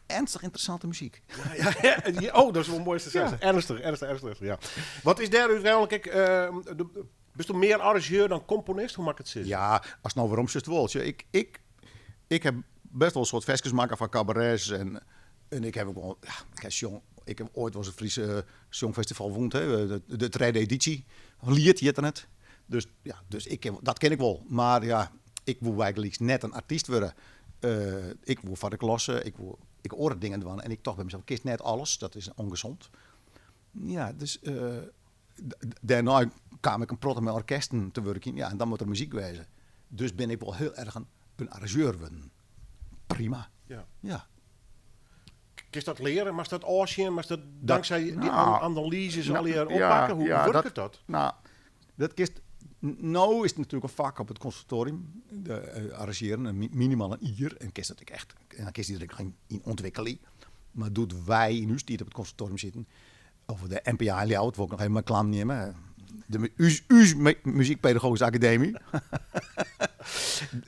ernstig interessante muziek. Ja. Oh, dat is wel mooi te zeggen. Ernstig, ja. Wat is daar uiteindelijk, bist u meer arrangeur dan componist? Hoe maakt het zin? Ja, als het nou waarom zit wel. Ik heb best wel een soort versjes maken van cabarets en ik heb ook wel, ik heb ooit was het Friese Songfestival woont, de tweede editie, lied je het net. Dus ja, dat ken ik wel. Maar ja, ik wil eigenlijk net een artiest worden. Ik wil van de klasse, ik hoor dingen doen en ik toch bij mezelf kies net alles. Dat is ongezond. Ja, dus daarna kwam ik een prot met orkesten te werken. Ja, en dan moet er muziek wezen. Dus ben ik wel heel erg een arrangeur worden. Prima. Ja. Is dat leren? Maar is dat oorsje? Maar is dat dankzij die analyses al leren oppakken? Hoe werkt dat? Nou, dat kist. Nou is het natuurlijk een vak op het conservatorium. Arrangeren, minimaal een uur. En kist dat ik echt. En dan kist die geen ontwikkeling. Maar doet wij in huis die op het conservatorium zitten. Over de NPA Ljouw, het wil ik nog helemaal klam nemen. De Muziekpedagogische Academie.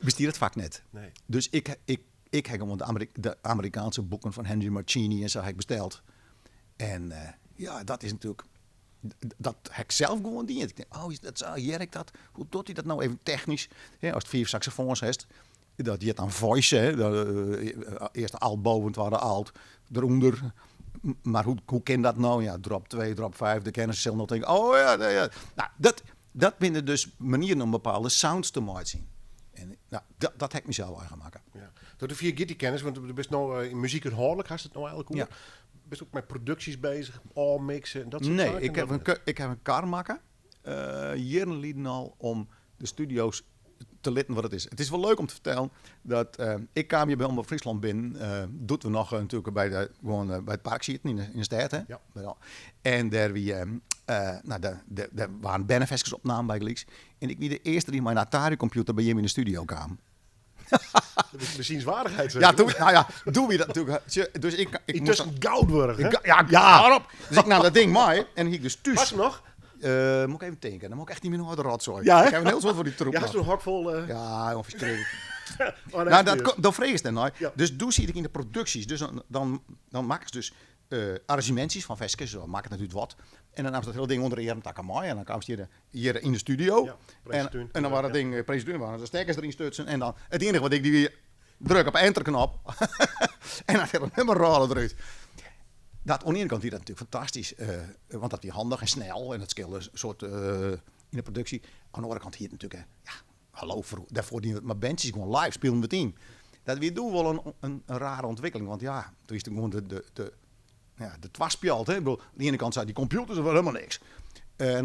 Bestiert het vak net. Nee. Dus ik heb gewoon de Amerikaanse boeken van Henry Mancini en zo heb ik besteld. En dat is natuurlijk. Dat heb ik zelf gewoon die. Ik denk, is dat zo? Jerk dat? Hoe doet hij dat nou even technisch? Ja, als het 4 saxofoons heeft, dat je het dan voice, eerst alt-bovend waren alt, eronder. Maar hoe ken dat nou? Ja, drop 2, drop 5, de kennis zelf nog denken. Nou, dat binnen dus manieren om bepaalde sounds te maken zien. En dat heb ik mezelf eigen maken. Ja. Door de 4 gitty-kennis, want je bent nou in muziek inhoudelijk, had het nou eigenlijk hoe? Ja. Best ook met producties bezig, mixen en dat soort zaken? Nee, ik heb een kar maken. Jaren lieden al om de studio's te litten wat het is. Het is wel leuk om te vertellen dat ik kwam hier bij Omroep Friesland binnen. Doet we nog natuurlijk bij het park zitten in de stad. Hè? Ja. En daar waren benefestkes opnamen bij Gleeks. En ik wie de eerste die mijn Atari-computer bij hem in de studio kwam. Dat is bezienswaardigheid. Ja, doe je dat natuurlijk. Dus ik moest Intussen Goudburg, hè? ja, daarop. Dus ik nam dat ding mee en ik dus thuis. Was hem nog? Moet ik even denken. Dan moet ik echt niet meer naar de rotzooi. Ja, hè? Ik heb een heel soort voor die troep. Ja, nog. zo'n hok vol... Ja, jongen, verschrikkelijk. oh, nee, Nou, dat vrees ik dan nou. Ja. Dus doe zie ik in de producties. Dus dan maken ze dus arrangementen van vestjes. Dan maken het natuurlijk wat. En dan nam ze dat hele ding onder de heren takken mooi. En dan kwamen ze hier in de studio. Ja, en dan waren dat ding presenteren. Dan de stekkers erin stutsen. En dan het enige wat ik die weer druk op enterknop. en dan gaat het nummer rollen eruit. Dat aan de ene kant is dat natuurlijk fantastisch. Want dat is handig en snel. En dat scheelt een soort in de productie. Aan de andere kant hier natuurlijk... hallo, daarvoor dienen we maar bandjes gewoon live spelen met team. Dat weer doen wel een rare ontwikkeling. Want ja, toen is het gewoon de twaspjalt. Hè? Ik bedoel, aan de ene kant zei die computers er wel helemaal niks. En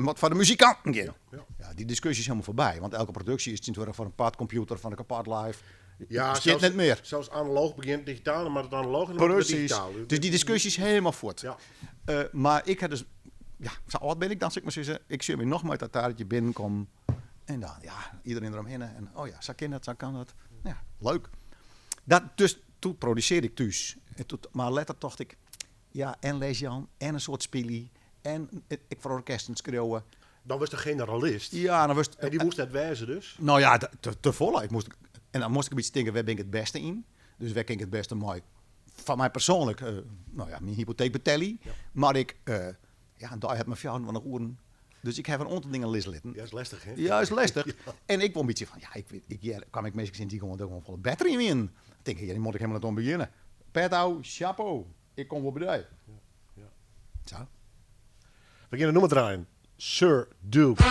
wat van de muzikanten gaan. Ja, die discussie is helemaal voorbij. Want elke productie is natuurlijk voor een apart computer, van een apart live. Ja, zelfs, net meer. Zelfs analoog begint digitaal, maar het analoog en dan wordt het digitaal. Dus die discussie is helemaal voort. Ja. Maar ik heb dus... Ja, zo oud ben ik dan, zeg maar zeggen. Ik zie me nog maar dat taartje binnenkom. En dan, iedereen eromheen. En zo kan dat. Ja, leuk. Dus toen produceerde ik thuis. Maar later dacht ik, en lees Jan, en een soort spielie. En ik voor orkesten schreeuwen. Dan was de generalist. Ja, dan was het... En die moest het wijzen dus. Nou ja, te volle. En dan moest ik een beetje denken, waar ben ik het beste in? Dus waar kan ik het beste mooi? Van mij persoonlijk, mijn hypotheek betellie. Ja. Maar ik, daar heb mijn vrouw van de oren. Dus ik heb een aantal dingen lezen. Ja, is lastig, hè? Ja, is lastig. Ja. En ik wou een beetje van, kwam ik meestal zien die gewoon volle battery in. Ik denk, die moet ik helemaal niet om beginnen. Petto, chapeau, ik kom wel bij. Ja. Zo. We gaan een nummer draaien. Sir Duke.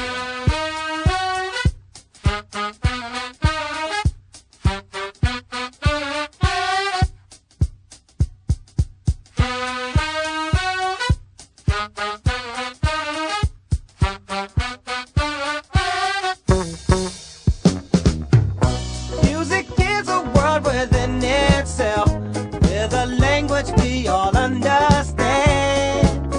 Music is a world within itself, with a language we all understand,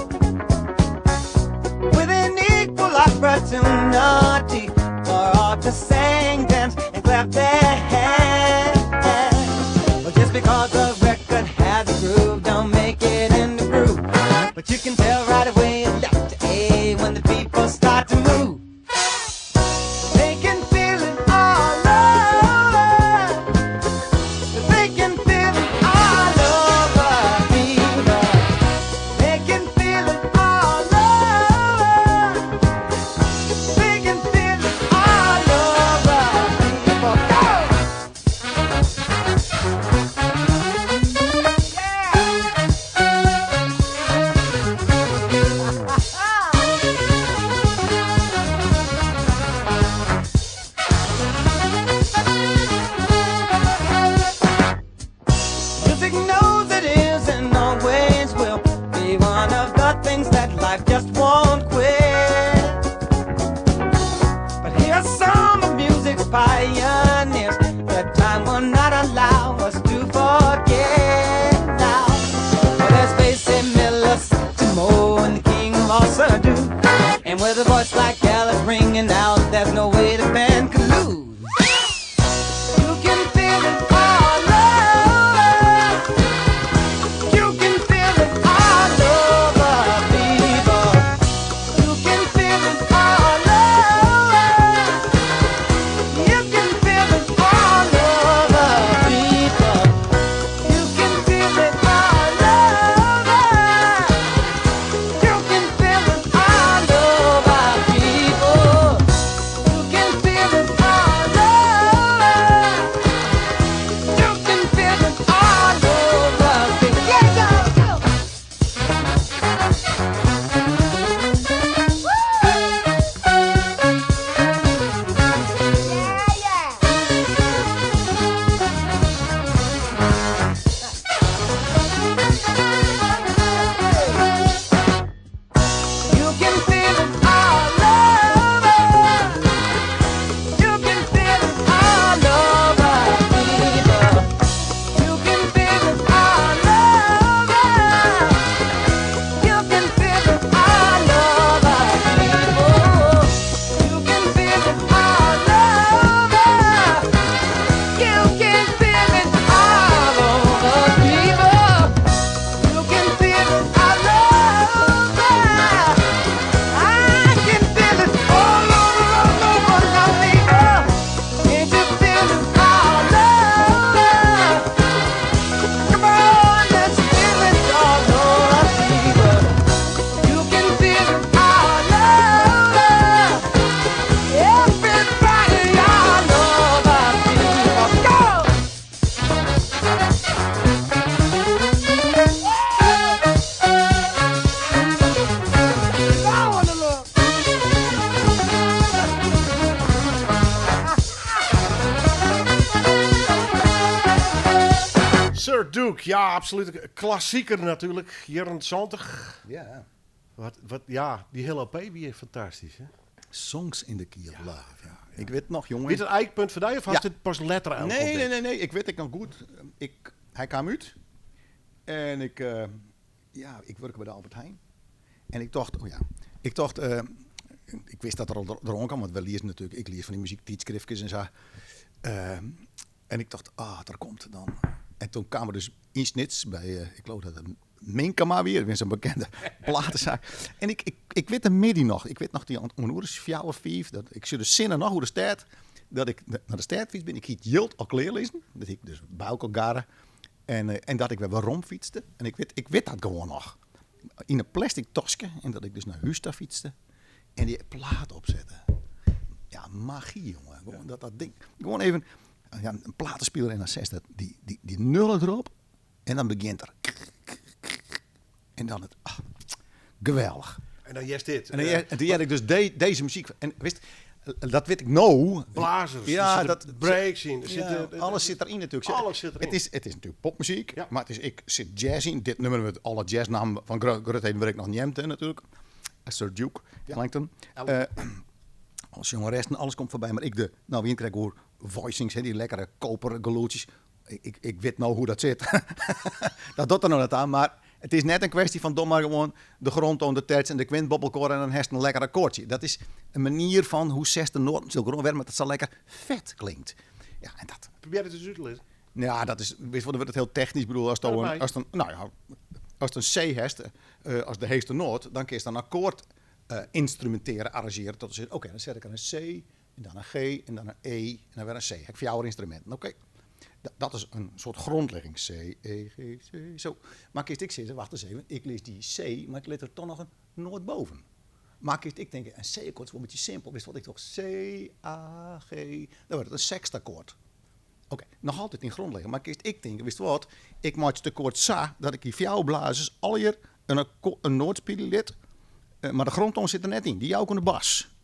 with an equal opportunity for all to sing, dance, and clap their hands. Well, just because the record has a groove, don't make it in the groove. But you can tell right away left to A when the people start to move. They can feel it all over. They can feel it all over people. They can feel it all over. They can feel it all over people. Go! Music knows it is and always will be one of the things that life just won't quit. But here's some of music's pioneers that time will not allow us to forget now. Well, there's Basie Miller, Timo, and the king of all Surdo. And with a voice like Alice ringing out, there's no way the band can lose. You can feel it all over. You can feel it all over, people. You can feel it all over. You can feel it all over, people. You can feel it all over. You can feel it all over, people. Duke, ja, absoluut. Klassieker natuurlijk. Jaren 20. Ja. Ja, die hele LP weer fantastisch, hè? Songs in the Key of Love. Ja. Ik weet nog, jongen. Weet het eikpunt voor jou of was dit pas later aan? Nee. Ik weet het nog goed. Hij kwam uit. En ik werkte bij de Albert Heijn. En ik dacht, ik wist dat er al rond kwam, want we lezen natuurlijk, ik lees van die muziektijdschriftjes en zo. En ik dacht, daar komt het dan. En toen kwamen we dus in Snits bij, ik geloof dat het Minkama weer, weer zo'n bekende platenzaak. En ik weet de middag nog. Ik weet nog die onnoers 4 of 5. Dat ik zie de zinnen nog hoe de staat. Dat ik naar de staatfiets ben. Ik hield Jilt al kleer lezen. Dat ik dus bij elkaar en dat ik weer waarom fietste. En ik weet dat gewoon nog. In een plastic tasje. En dat ik dus naar Husta fietste. En die plaat opzetten. Ja, magie, jongen. Gewoon dat ding. Gewoon even een platenspeler en dan zegt dat die nullen erop. En dan begint er. En dan het. Geweldig. En dan yes dit. En toen had ik dus deze muziek. En wist, dat weet ik nou. Blazers, ja, dat breaks in. Alles zit erin natuurlijk. Alles zit erin. Het is natuurlijk popmuziek, ja. maar ik zit jazz in. Dit nummer met alle jazznamen van Grutheden waar ik nog niet heb natuurlijk. Sir Duke Ellington. Als jongeresten, alles komt voorbij. Maar wie krijg ik hoor voicings, die lekkere koperen geloeltjes. Ik weet nou hoe dat zit. Dat doet er nog net aan, maar het is net een kwestie van dom maar gewoon de grondtoon, de terts en de kwintbobbelkoor en dan heeft een lekker akkoordje. Dat is een manier van hoe 6e noten zullen gewoon werken, maar dat zo lekker vet klinkt. Ja, en dat. Probeer het eens uit te lezen. Ja, dat is, weet je, wordt het heel technisch. Ik bedoel, als het een C heeft, als de heeste noot, dan kun je dan een akkoord instrumenteren, arrangeren. Tot je oké, dan zet ik er een C, en dan een G, en dan een E, en dan weer een C. Heb ik 4 instrumenten. Oké. Dat is een soort grondlegging. C, E, G, C, zo. Maar ik zit, wacht eens even, ik lees die C, maar ik lees er toch nog een noot boven. Maar ik denk, een C-akkoord is wel een beetje simpel. Wist wat ik toch? C, A, G, dan wordt het een sextakkoord. Oké, nog altijd in grondlegging. Maar ik denk, wist wat, ik maak het akkoord Sa, dat ik die blazers al hier een noot spelen lid, maar de grondtoon zit er net in, die jou aan de bas.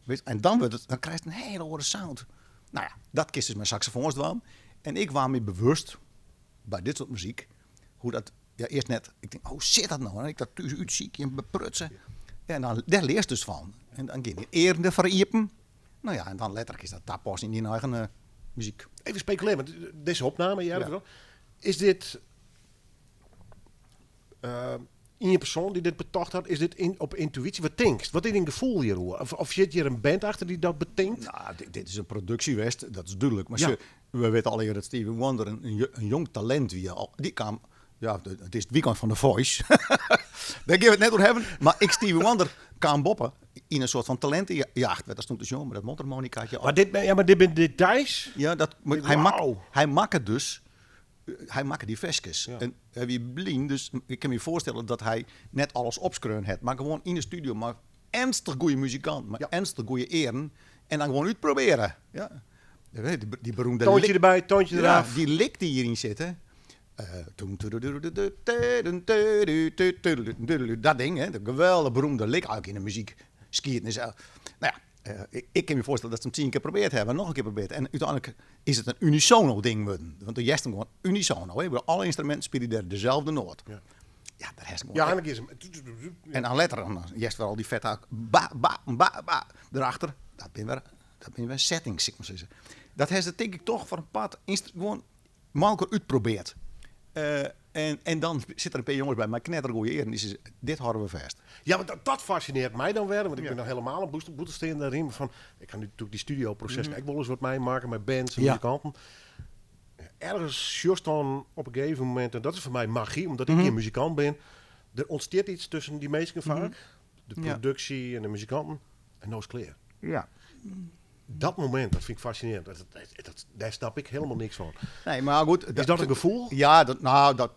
Weet, en dan krijg je een hele hoge sound. Nou ja, dat kist dus mijn saxofoons dan. En ik was me bewust, bij dit soort muziek, hoe dat, eerst net, ik denk, hoe zit dat nou? En ik dat thuis uitziek en beprutsen. En dan, daar leer je dus van. En dan ging je eerder veriepen. Nou ja, en dan letterlijk is dat tapos in die eigen muziek. Even speculeren, want deze opname, is dit in je persoon die dit betocht had, is dit op intuïtie? Wat denkst? Wat is een gevoel hier? Of zit hier een band achter die dat betinkt? Nou, dit is een productiewest, dat is duidelijk. Maar we weten al dat Stevie Wonder een jong talent die kwam. Ja, het is het weekend van The Voice. Daar gaan we het net over hebben. Maar Stevie Wonder kwam boppen in een soort van talentenjacht. Dat stond dus jong met dat mondharmonicaatje. Maar dit zijn details? Ja, hij maakt dus. Hij maakt die versjes. Ja. En wie blind, dus ik kan me voorstellen dat hij net alles opskreun heeft. Maar gewoon in de studio, maar ernstig goede muzikant, maar ernstig goede eren. En dan gewoon uitproberen. Ja. Die beroemde toontje erbij, toontje eraf. Ja, die lik die hierin zitten. Dat ding, hè, de geweldige beroemde lik ook in de muziek. Skiën en zo. Nou ja. Ik kan me voorstellen dat ze hem 10 keer geprobeerd hebben, nog een keer geprobeerd. En uiteindelijk is het een unisono ding worden. Want de jest hem gewoon unisono. Hè? Alle instrumenten spelen daar dezelfde noot. Ja, daar heeft ja, en dan en dan letter dan jest wel al die vette ba ba ba ba erachter. Dat ben weer settings, zeg maar zeggen. Dat heeft het denk ik toch voor een paar gewoon makkelijk uitprobeerd. En dan zitten er een paar jongens bij mij knettergoeie eer en die zeggen, dit houden we vast. Ja, maar dat fascineert mij dan weer, want ik ben nog helemaal een boetesteen daarin. Van, ik ga nu natuurlijk die studioproces, ik wil eens wat meemaken met bands en muzikanten. Ergens just dan op een gegeven moment, en dat is voor mij magie, omdat ik geen muzikant ben, er ontsteert iets tussen die mensen vaak, de productie en de muzikanten, en nou is clear. Ja. Dat moment, dat vind ik fascinerend. Daar snap ik helemaal niks van. Nee, maar goed. Is dat een gevoel? Ja,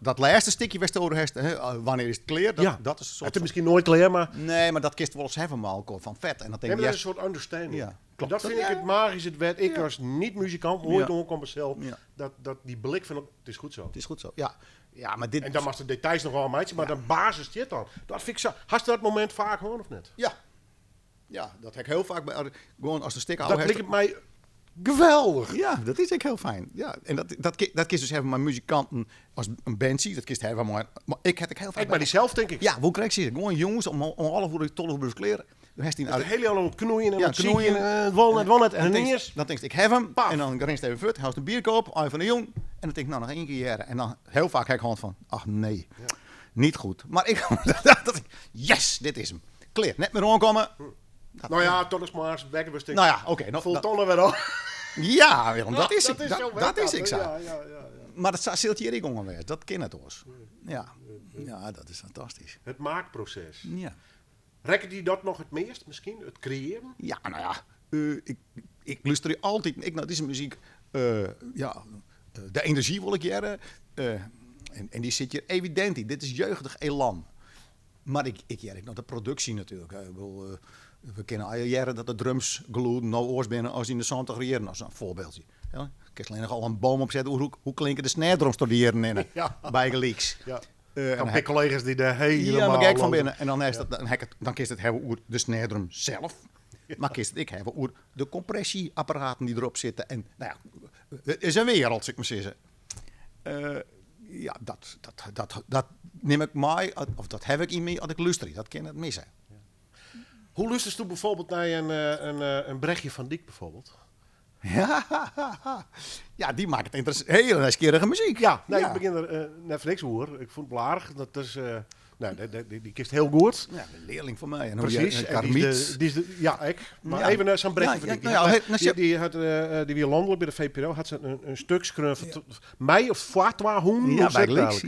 dat laatste stukje West-Oorenhest, wanneer is het clear? Dat is een soort. Het is misschien nooit clear, maar. Nee, maar dat kist wel eens hebben maar van vet. En dat denk dat is een soort understanding. Ja, klopt. Dat vind ik het magisch. Het werd ik als niet-muzikant nooit om mezelf. Dat die blik van het is goed zo. Het is goed zo. Ja. Ja, maar dit. En dan was de details nog wel een meidje, maar de basis zit dan. Dat vind ik zo. Hast je dat moment vaak gewoon of net? Ja. Ja, dat heb ik heel vaak bij. Gewoon als de sticker. Dat lijkt het mij Geweldig. Ja, dat is ook heel fijn. Ja, en dat kist dus hebben maar muzikanten als een bandje. Dat kist hebben maar ik heb het heel fijn. Ik bij die zelf, denk ik. Ja, hoe krijg je gewoon jongens om 11 uur tot kleren. Dan heeft hij Het hele jaar lang knoeien en Ja, dan knoeien. knoeien. Walnet en ineens. Dan denk ik heb hem. Paf. En dan grinst even vet. Houdt een bierkoop. Van een jong. En dan denk ik, nou nog 1 keer jaren. En dan heel vaak heb ik hand van, ach nee. Ja. Niet goed. Maar ik yes, dit is hem. Kleer, net meer rondkomen. Nou ja, tot is maar wegbestik. Nou ja, oké. Vol tonnen weer al. Ja, Willem, dat is ik. Dat is ik zo. Ja. Maar dat zult hier ik ongeveer. Dat ken het ons. Ja, dat is fantastisch. Het maakproces. Ja. Rekken die dat nog het meest misschien? Het creëren? Ja, nou ja. Ik luister altijd naar deze muziek. De energie wil ik jaren. En die zit hier evident in. Dit is jeugdig elan. Maar ik jerk naar de productie natuurlijk. We kennen al jaren dat de drums geloeden nou oors binnen als in de 70 jaren. Als een voorbeeldje. Ja, ik kan alleen nog al een boom opzetten. Hoe klinken de snare-drums door de jaren in? Bij geleaks. Ja. Dan heb collega's die daar helemaal... Ja, maar kijk van binnen. En dan kist het hebben over de snare-drum zelf. Maar kist het ik hebben over de compressieapparaten die erop zitten. En nou ja, het is een wereld, zeg maar zeggen. Ja, dat neem ik mij, of dat heb ik in mij als ik luister. Dat kan het missen. Hoe luistert u bijvoorbeeld naar een Brechtje van Dijk bijvoorbeeld? Ja, die maakt het interessant. Hele nieuwsgierige muziek. Ja, nee, ik begin er net voor niks hoor. Ik vond het belangrijk. Dat is, die kist heel goed. Ja, een leerling van mij. En precies. Ja, ik. Maar ja. Even zo'n Brechtje van Dijk. Die weer landelijk bij de VPRO had ze een stuk schreven. Mei of Fatwa Hoen. Ja, bij links.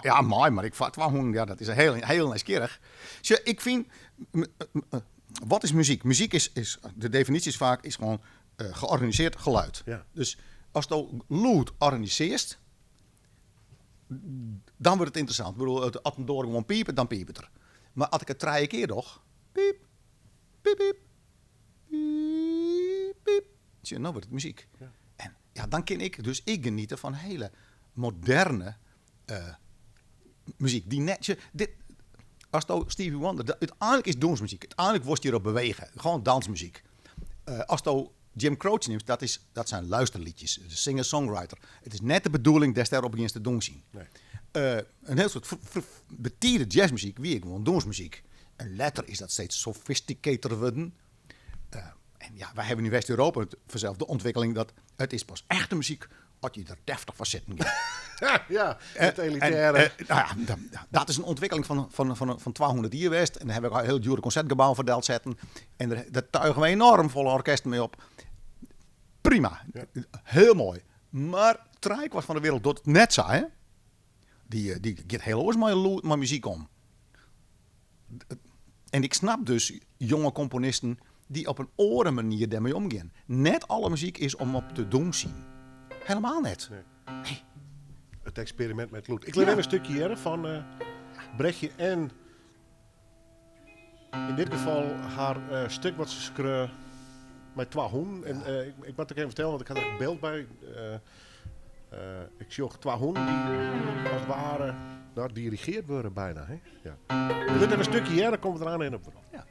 Ja, maar ik Fatwa Hoen. Ja, dat is heel nieuwsgierig. Dus ik vind... Wat is muziek? Muziek is de definitie is vaak is gewoon georganiseerd geluid. Ja. Dus als je luid organiseert, dan wordt het interessant. Ik bedoel, als het door gewoon piepen, dan piept het er. Maar als ik het 3 keer toch, piep, piep, piep, piep, piep, zie je, nou wordt het muziek. Ja. En ja, dan kan ik genieten van hele moderne muziek. Die net, als je Stevie Wonder, uiteindelijk is dansmuziek. Uiteindelijk wordt je erop bewegen. Gewoon dansmuziek. Als je Jim Croce neemt, dat zijn luisterliedjes. De singer-songwriter. Het is net de bedoeling dat daarop eens te dansen. Nee. Een heel soort betierde jazzmuziek, wie ik gewoon dansmuziek. En later is dat steeds sophisticated geworden. En ja, wij hebben in West-Europa vanzelf de ontwikkeling dat het is pas echte muziek als je er deftig van zitten gaat. Ja, het elitaire. Dat is een ontwikkeling van 200 jaar West. En daar heb ik al een heel dure concertgebouw verdeeld zetten. En daar tuigen we enorm volle orkesten mee op. Prima. Ja. Heel mooi. Maar trijk van de wereld doet het net zo, hè? Die gaat heel oors met muziek om. En ik snap dus jonge componisten die op een andere manier daarmee omgaan. Net alle muziek is om op te doen zien. Helemaal net. Nee. Het experiment met Loet. Ik leer even een stukje hier van Brechtje en in dit geval haar stuk wat ze schreef met 2 hoen. En ik moet het even vertellen, want ik had er een beeld bij. Ik zie ook 2 hoen die als het ware dirigeerd worden bijna. Hè? Ja. Ik leer even een stukje hier, dan komt het eraan in op. Ja.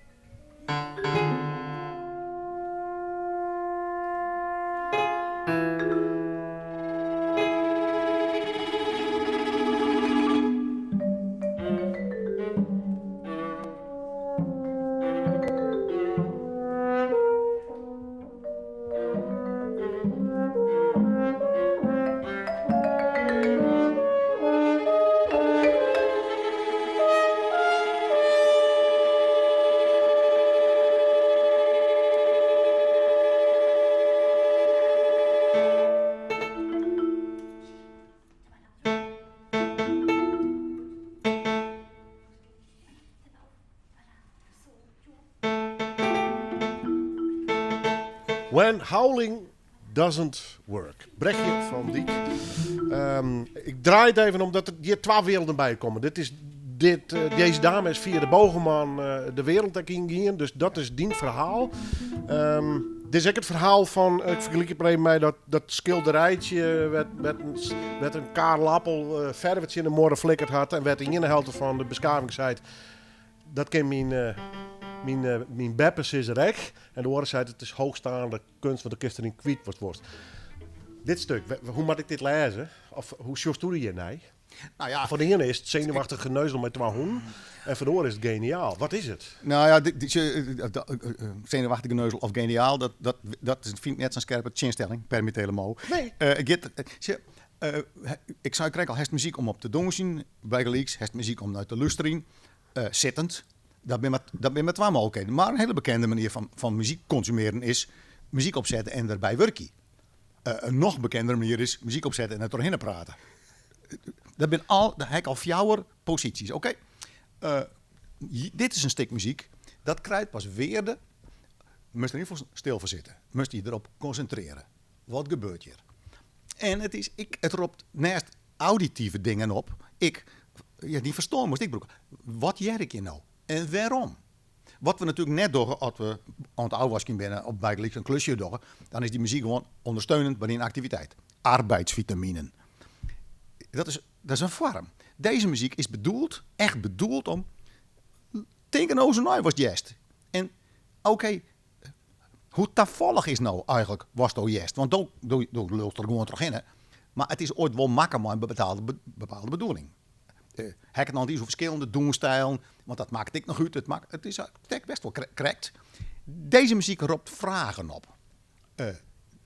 When Howling Doesn't Work. Brechtje van Dijk. Ik draai het even omdat er hier 2 werelden bij komen. Deze dame is via de Bogeman de wereld in. Dus dat is die verhaal. Dit is ook het verhaal van, ik vergelijk het maar even bij dat schilderijtje met een Karel Appel verder in de morgen flikkerd had en werd in de helft van de beschavingstijd. Dat kan mijn Mijn beppes is rek. En de oren zei het is hoogstaande kunst, want de kist erin kwiet wordt. Dit stuk, hoe moet ik dit lezen? Of hoe sjoest doe je nee? Nou ja, Van de ene is het zenuwachtig geneuzel met 2 hoen. En van de andere is het geniaal. Wat is het? nou ja, zenuwachtige neuzel of geniaal, dat vind ik net zo'n scherpe chinstelling, per mijn telemo. Nee. Ik zou krijgen al herst muziek om op te doen, bij Gelijks, herst muziek om uit te luisteren, zittend. Dat ben met 2 mogelijkheden. Maar een hele bekende manier van muziek consumeren is muziek opzetten en erbij werken. Een nog bekendere manier is muziek opzetten en er doorheen praten. Dat heb ik al 4 posities. Oké. Dit is een stuk muziek. Dat krijgt pas weerde. Moest er niet voor stil voor zitten. Moest je erop concentreren. Wat gebeurt hier? En het roept naast auditieve dingen op. Die verstaan moest ik broeken. Wat jerk je nou? En waarom? Wat we natuurlijk net doen, als we aan het oudwasking binnen op bijgelijk een klusje doen, dan is die muziek gewoon ondersteunend bij een activiteit. Arbeidsvitaminen. Dat is een vorm. Deze muziek is echt bedoeld om tegenover nou was jest. En oké, hoe toevallig is nou eigenlijk was het jest? Want dan lult er gewoon terug in. Maar het is ooit wel makkelijk maar een bepaalde bedoeling. Hek het nog iets over verschillende doenstijlen, want dat maakt ik nog uit. Het is best wel correct. Deze muziek roept vragen op.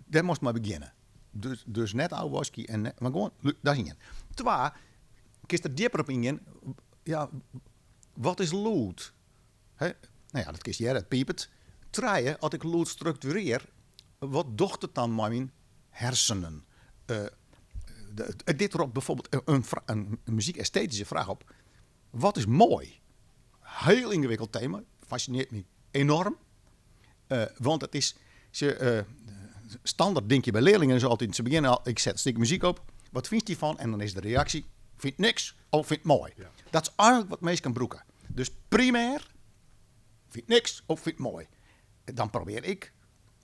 Daar moest maar beginnen. Dus net oudwaski en maar gewoon, daar zie je. 2, kist er dieper op in. Ja, wat is lood? Nou ja, dat kist je, het piepet. 3, als ik lood structureer, wat docht het dan met mijn hersenen? Dit roept bijvoorbeeld een muziek-esthetische vraag op. Wat is mooi? Heel ingewikkeld thema. Fascineert me enorm. Want het is... standaard denk je bij leerlingen is altijd... Ze beginnen al, ik zet een stuk muziek op. Wat vindt hij van? En dan is de reactie... Vindt niks of vindt mooi. Ja. Dat is eigenlijk wat meest kan broeken. Dus primair... Vindt niks of vindt mooi. Dan probeer ik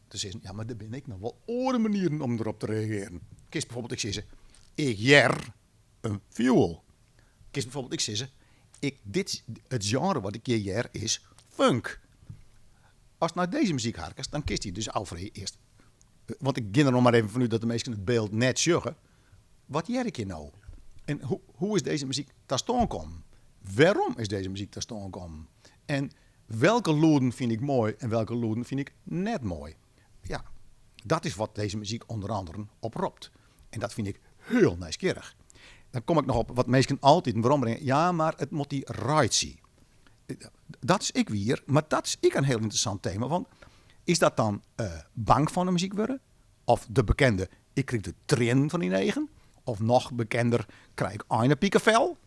te zeggen... Ja, maar daar ben ik nog wel andere manieren om erop te reageren. Kies bijvoorbeeld, ik zeg ze... Ik jer een viool. Kies bijvoorbeeld, ik zeg ze... Het genre wat ik jer is funk. Als naar deze muziek harkest, dan kiest hij dus Alfred eerst. Want ik begin er nog maar even van u dat de meesten het beeld net zeggen. Wat jer ik je nou? En hoe is deze muziek tot stand gekomen? Waarom is deze muziek tot stand gekomen? En welke loeden vind ik mooi en welke loeden vind ik net mooi? Ja, dat is wat deze muziek onder andere oproept. En dat vind ik heel nieuwsgierig. Dan kom ik nog op wat mensen altijd een waarom brengen. Ja, maar het moet die right zien. Dat is ik weer, maar dat is ik een heel interessant thema. Want is dat dan bang van de muziek worden? Of de bekende, ik krijg de train van die negen? Of nog bekender, krijg ik een piekenvel?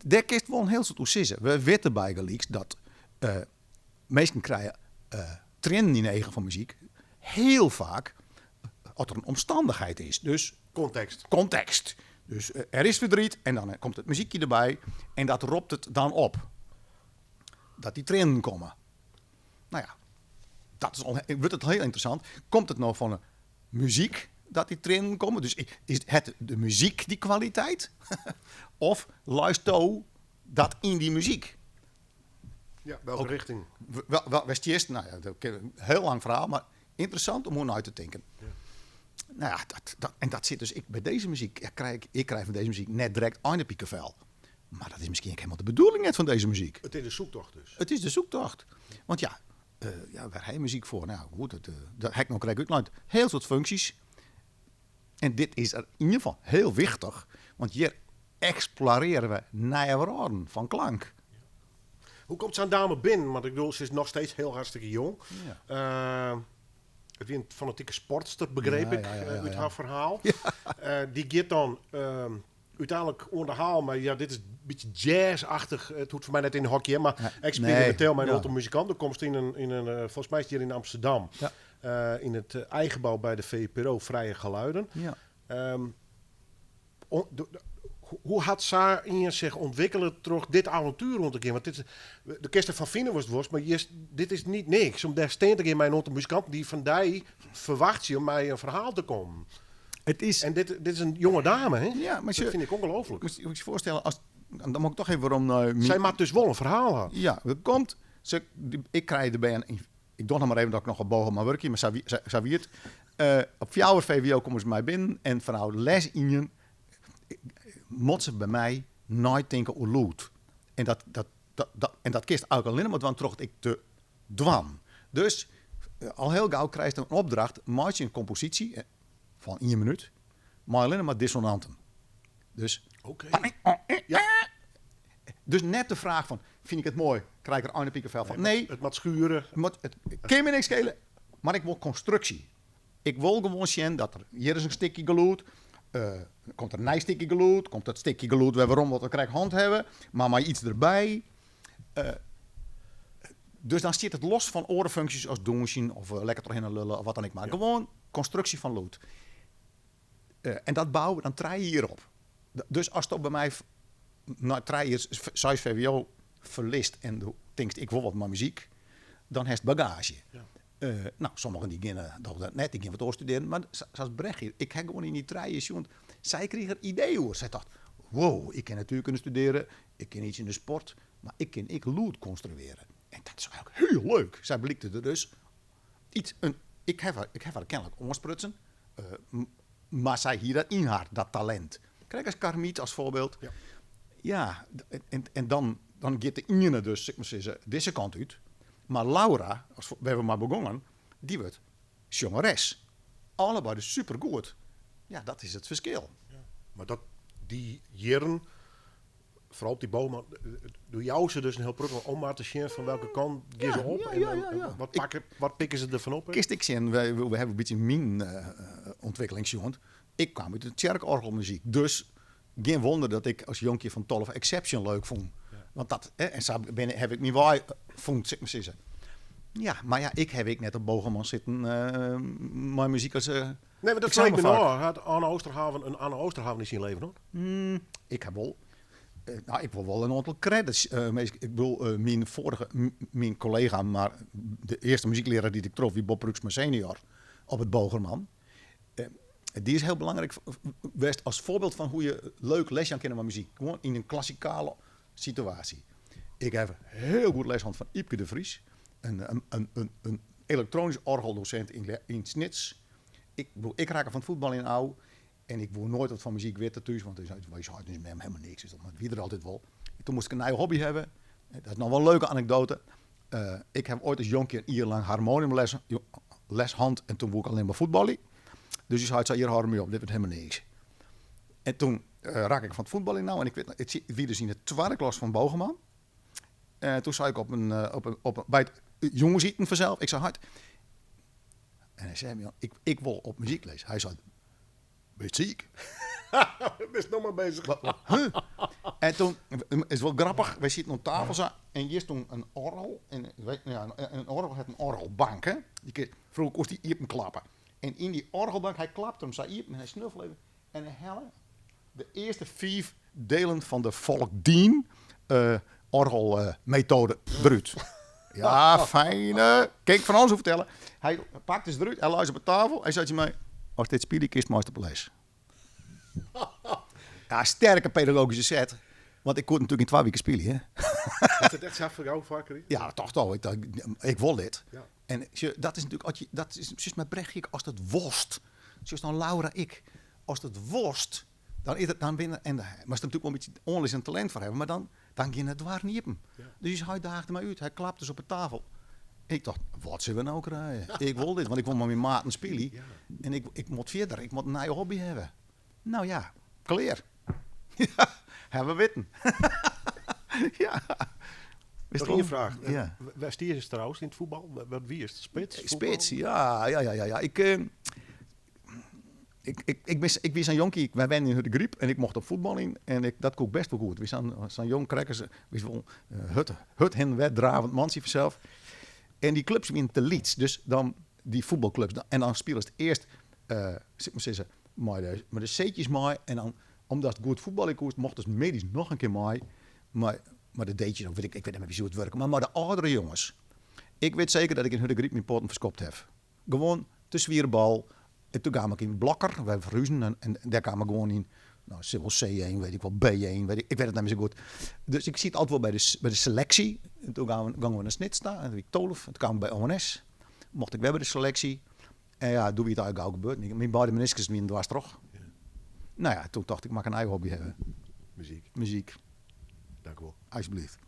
Daar kist wel een heel soort toesissen. We weten bij Gelijks dat mensen krijgen trainen in negen van muziek. Heel vaak, als er een omstandigheid is. Dus context. Dus er is verdriet en dan komt het muziekje erbij. En dat roept het dan op. Dat die trainen komen. Nou ja, wordt het heel interessant. Komt het nou van een muziek dat die trainen komen? Dus is het de muziek die kwaliteit? Of luistert dat in die muziek? Ja, welke richting? Wel Westjes, nou ja, dat is een heel lang verhaal, maar interessant om naar uit te denken. Ja. Nou ja, dat zit dus bij deze muziek. Ik krijg van deze muziek net direct een piekenvel. Maar dat is misschien helemaal de bedoeling net van deze muziek. Het is de zoektocht dus. Het is de zoektocht. Want ja, waar heb je muziek voor? Nou goed, dat heb ik nog krijg uit. Heel soort functies. En dit is er in ieder geval heel wichtig. Want hier exploreren we nieuwe woorden van klank. Hoe komt zo'n dame binnen? Want ik bedoel, ze is nog steeds heel hartstikke jong. Ja. Het is een fanatieke sportster, begreep ik, uit haar verhaal. Ja. Die gaat dan uiteindelijk onderhaal, maar ja, dit is een beetje jazzachtig. Het hoeft voor mij net in hockey, maar experimenteel met een aantal muzikanten. Komst in een volgens mij is het hier in Amsterdam, in het eigenbouw bij de VPRO, Vrije Geluiden. Ja. Hoe had Saar in zich ontwikkelen terug dit avontuur rond een keer? Want de kisten van Fine was, maar dit is niet niks. Om daar steen te gaan mijn aantal muzikanten die van die verwacht je om mij een verhaal te komen. En dit is een jonge dame, hè? Ja, maar dat vind ik ongelooflijk. Moet je je voorstellen, dan moet ik toch even waarom... Zij maakt dus wel een verhaal aan. Ja, er komt Ik krijg erbij ik doe nog maar even dat ik nog op boven mijn werkje, maar zo wie het. Op 4 uur VWO komen ze mij binnen en vanuit les in je moet ze bij mij nooit denken hoe lood. En dat kist ook alleen maar want trocht ik te dwan. Dus al heel gauw krijg je een opdracht, maak je een compositie van 1 minuut, maar alleen maar dissonanten. Dus, Oké. ja. Dus net de vraag van, vind ik het mooi, krijg ik er een piekenvel van? Nee, Het moet schuren. het kan me niks schelen, maar ik wil constructie. Ik wil gewoon zien dat er hier is een stukje geluid, komt er een stukje geluid, komt dat stukje geluid waarom we krijg hand hebben, maar iets erbij. Dus dan zit het los van orenfuncties als douchen of lekker doorheen lullen of wat dan ik maar. Ja. Gewoon constructie van luid. En dat bouwen, dan draai je hierop. Dus als het ook bij mij draai je 6 VWO verlist en denkt ik wil wat met muziek, dan heeft het bagage. Ja. Nou, sommigen die beginnen dat net, die beginnen wat doorstuderen, maar zoals Brechtje, ik heb gewoon in die draaien, want zij kregen er ideeën hoor. Zij dacht, wow, ik kan natuurlijk kunnen studeren, ik kan iets in de sport, maar ik kan luid construeren. En dat is eigenlijk heel leuk. Zij blikte er dus iets. Ik heb haar kennelijk omsprutsen. Maar zij hier dat in haar, dat talent. Kijk als Karmiet als voorbeeld. Ja, en dan gaat de ene dus, zeg maar zeggen, deze kant uit. Maar Laura, we hebben maar begonnen, die wordt jongeres. Allebei dus supergoed. Ja, dat is het verschil. Ja. Maar die jaren, vooral op die boom, door jou ze dus een heel pruttel om maar te zien van welke kant gaan ze op. Ja. Wat pikken ze ervan op? Kist ik zien, we hebben een beetje mijn ontwikkelingsjongen. Ik kwam uit de kerkorgelmuziek. Dus geen wonder dat ik als jonkje van 12 Exception leuk vond. Ja. Want dat, en zo heb ik niet waar vond, zeg maar zeggen. Ja, maar ja, ik heb net op Bogerman zitten, mijn muziek als... nee, maar dat zei ik me nou. Had Anne Oosterhaven niet zien leven, hoor? Ik heb wel... ik wil wel een aantal credits. Ik bedoel, mijn collega, maar de eerste muziekleraar die ik trof, wie Bob Bruksma senior, op het Bogerman. Die is heel belangrijk geweest als voorbeeld van hoe je leuk les kan kennen met muziek. Gewoon in een klassikale situatie. Ik heb heel goed leshand van Iepke de Vries. Een elektronisch orgeldocent in Snits. Ik raak er van het voetbal in ouw. En ik wil nooit wat van muziek weten thuis, want wij zijn dus met hem helemaal niks. Dus dat wie er altijd wel. En toen moest ik een nieuwe hobby hebben. Dat is nog wel een leuke anekdote. Ik heb ooit als jonkje een jaar lang harmoniumleshand en toen wou ik alleen maar voetballen. Dus hij zei, hier harmonie op, dit wordt helemaal niks. En toen raak ik van het voetbal in nou en ik weet het wie dus in de tweede klas van Bogerman. Toen zei ik bij het jongenseten vanzelf, ik zei hard. En hij zei me, ik wil op muziek lezen. Hij zei, ben je ziek? Is nog maar bezig. En toen, het is wel grappig, wij zitten op tafel zo, en hier stond een orgel. En een orgel heeft een orgelbank, hè. Vroeger kost die iepen klappen. En in die orgelbank, hij klapte hem zo iepen en hij snuffelde even. En hij helle de eerste 5 delen van de Volkdien orgelmethode eruit. Ja, fijn. Kijk, van ons vertellen. Hij pakte ze eruit, hij luisterde op tafel. Hij zei tegen mij, als dit spelen kist, master place. Ja, sterke pedagogische set. Want ik kon natuurlijk in 2 weken spelen, hè. Is het echt zo voor jou vaker? Ja, toch. Ik wil dit. Ja. En dat is natuurlijk, dat is precies met Brechtje, als het worst. Zoals dan Laura, als het worst, dan is het dan binnen. En maar ze natuurlijk wel een beetje onlis en talent voor hebben, maar dan ging het waar niet op hem. Ja. Dus hij daagde mij uit, hij klapte dus op de tafel. Ik dacht, wat zullen we nou krijgen? Ik wil dit, want ik wil met mijn maten spelen. Ja. En ik moet verder, ik moet een nieuwe hobby hebben. Nou ja, kleer. Ja, hebben we witten. Ja. Nog één vraag. Ja. Waar stier is trouwens in het voetbal? Wie is het? Spits? Spits, ja. Ik was een jonkie, wij werden in de griep en ik mocht op voetbal in en dat kon best wel goed. We zijn jong krekkers, we zijn het hen wedravend mansie vanzelf. En die clubs winnen te Leeds, dus dan die voetbalclubs. En dan spelen ze het eerst, maar de C'tjes mee en dan, omdat het goed voetbal is, mochten ze medisch nog een keer mee. Maar dat deed je nog, ik weet niet meer zo het werken. Maar de oudere jongens, ik weet zeker dat ik in Hudde Griep mijn poten verskopt heb. Gewoon te zwierbal. En toen kwam ik in Blokker, wij verhuizen en daar kwam ik gewoon in. Nou, C1, weet ik wel, B1, ik weet het niet meer zo goed. Dus ik zie het altijd wel bij de selectie. En toen gingen we naar Snitsta. En toen ik 12. En toen kwamen we bij ONS. Mocht ik weer bij de selectie. En ja, doe je het eigenlijk ook gebeurd. Mijn beide meniscus weer dwars terug. Ja. Nou ja, toen dacht ik, mag een eigen hobby hebben. Muziek. Muziek, Dank u wel. alsjeblieft.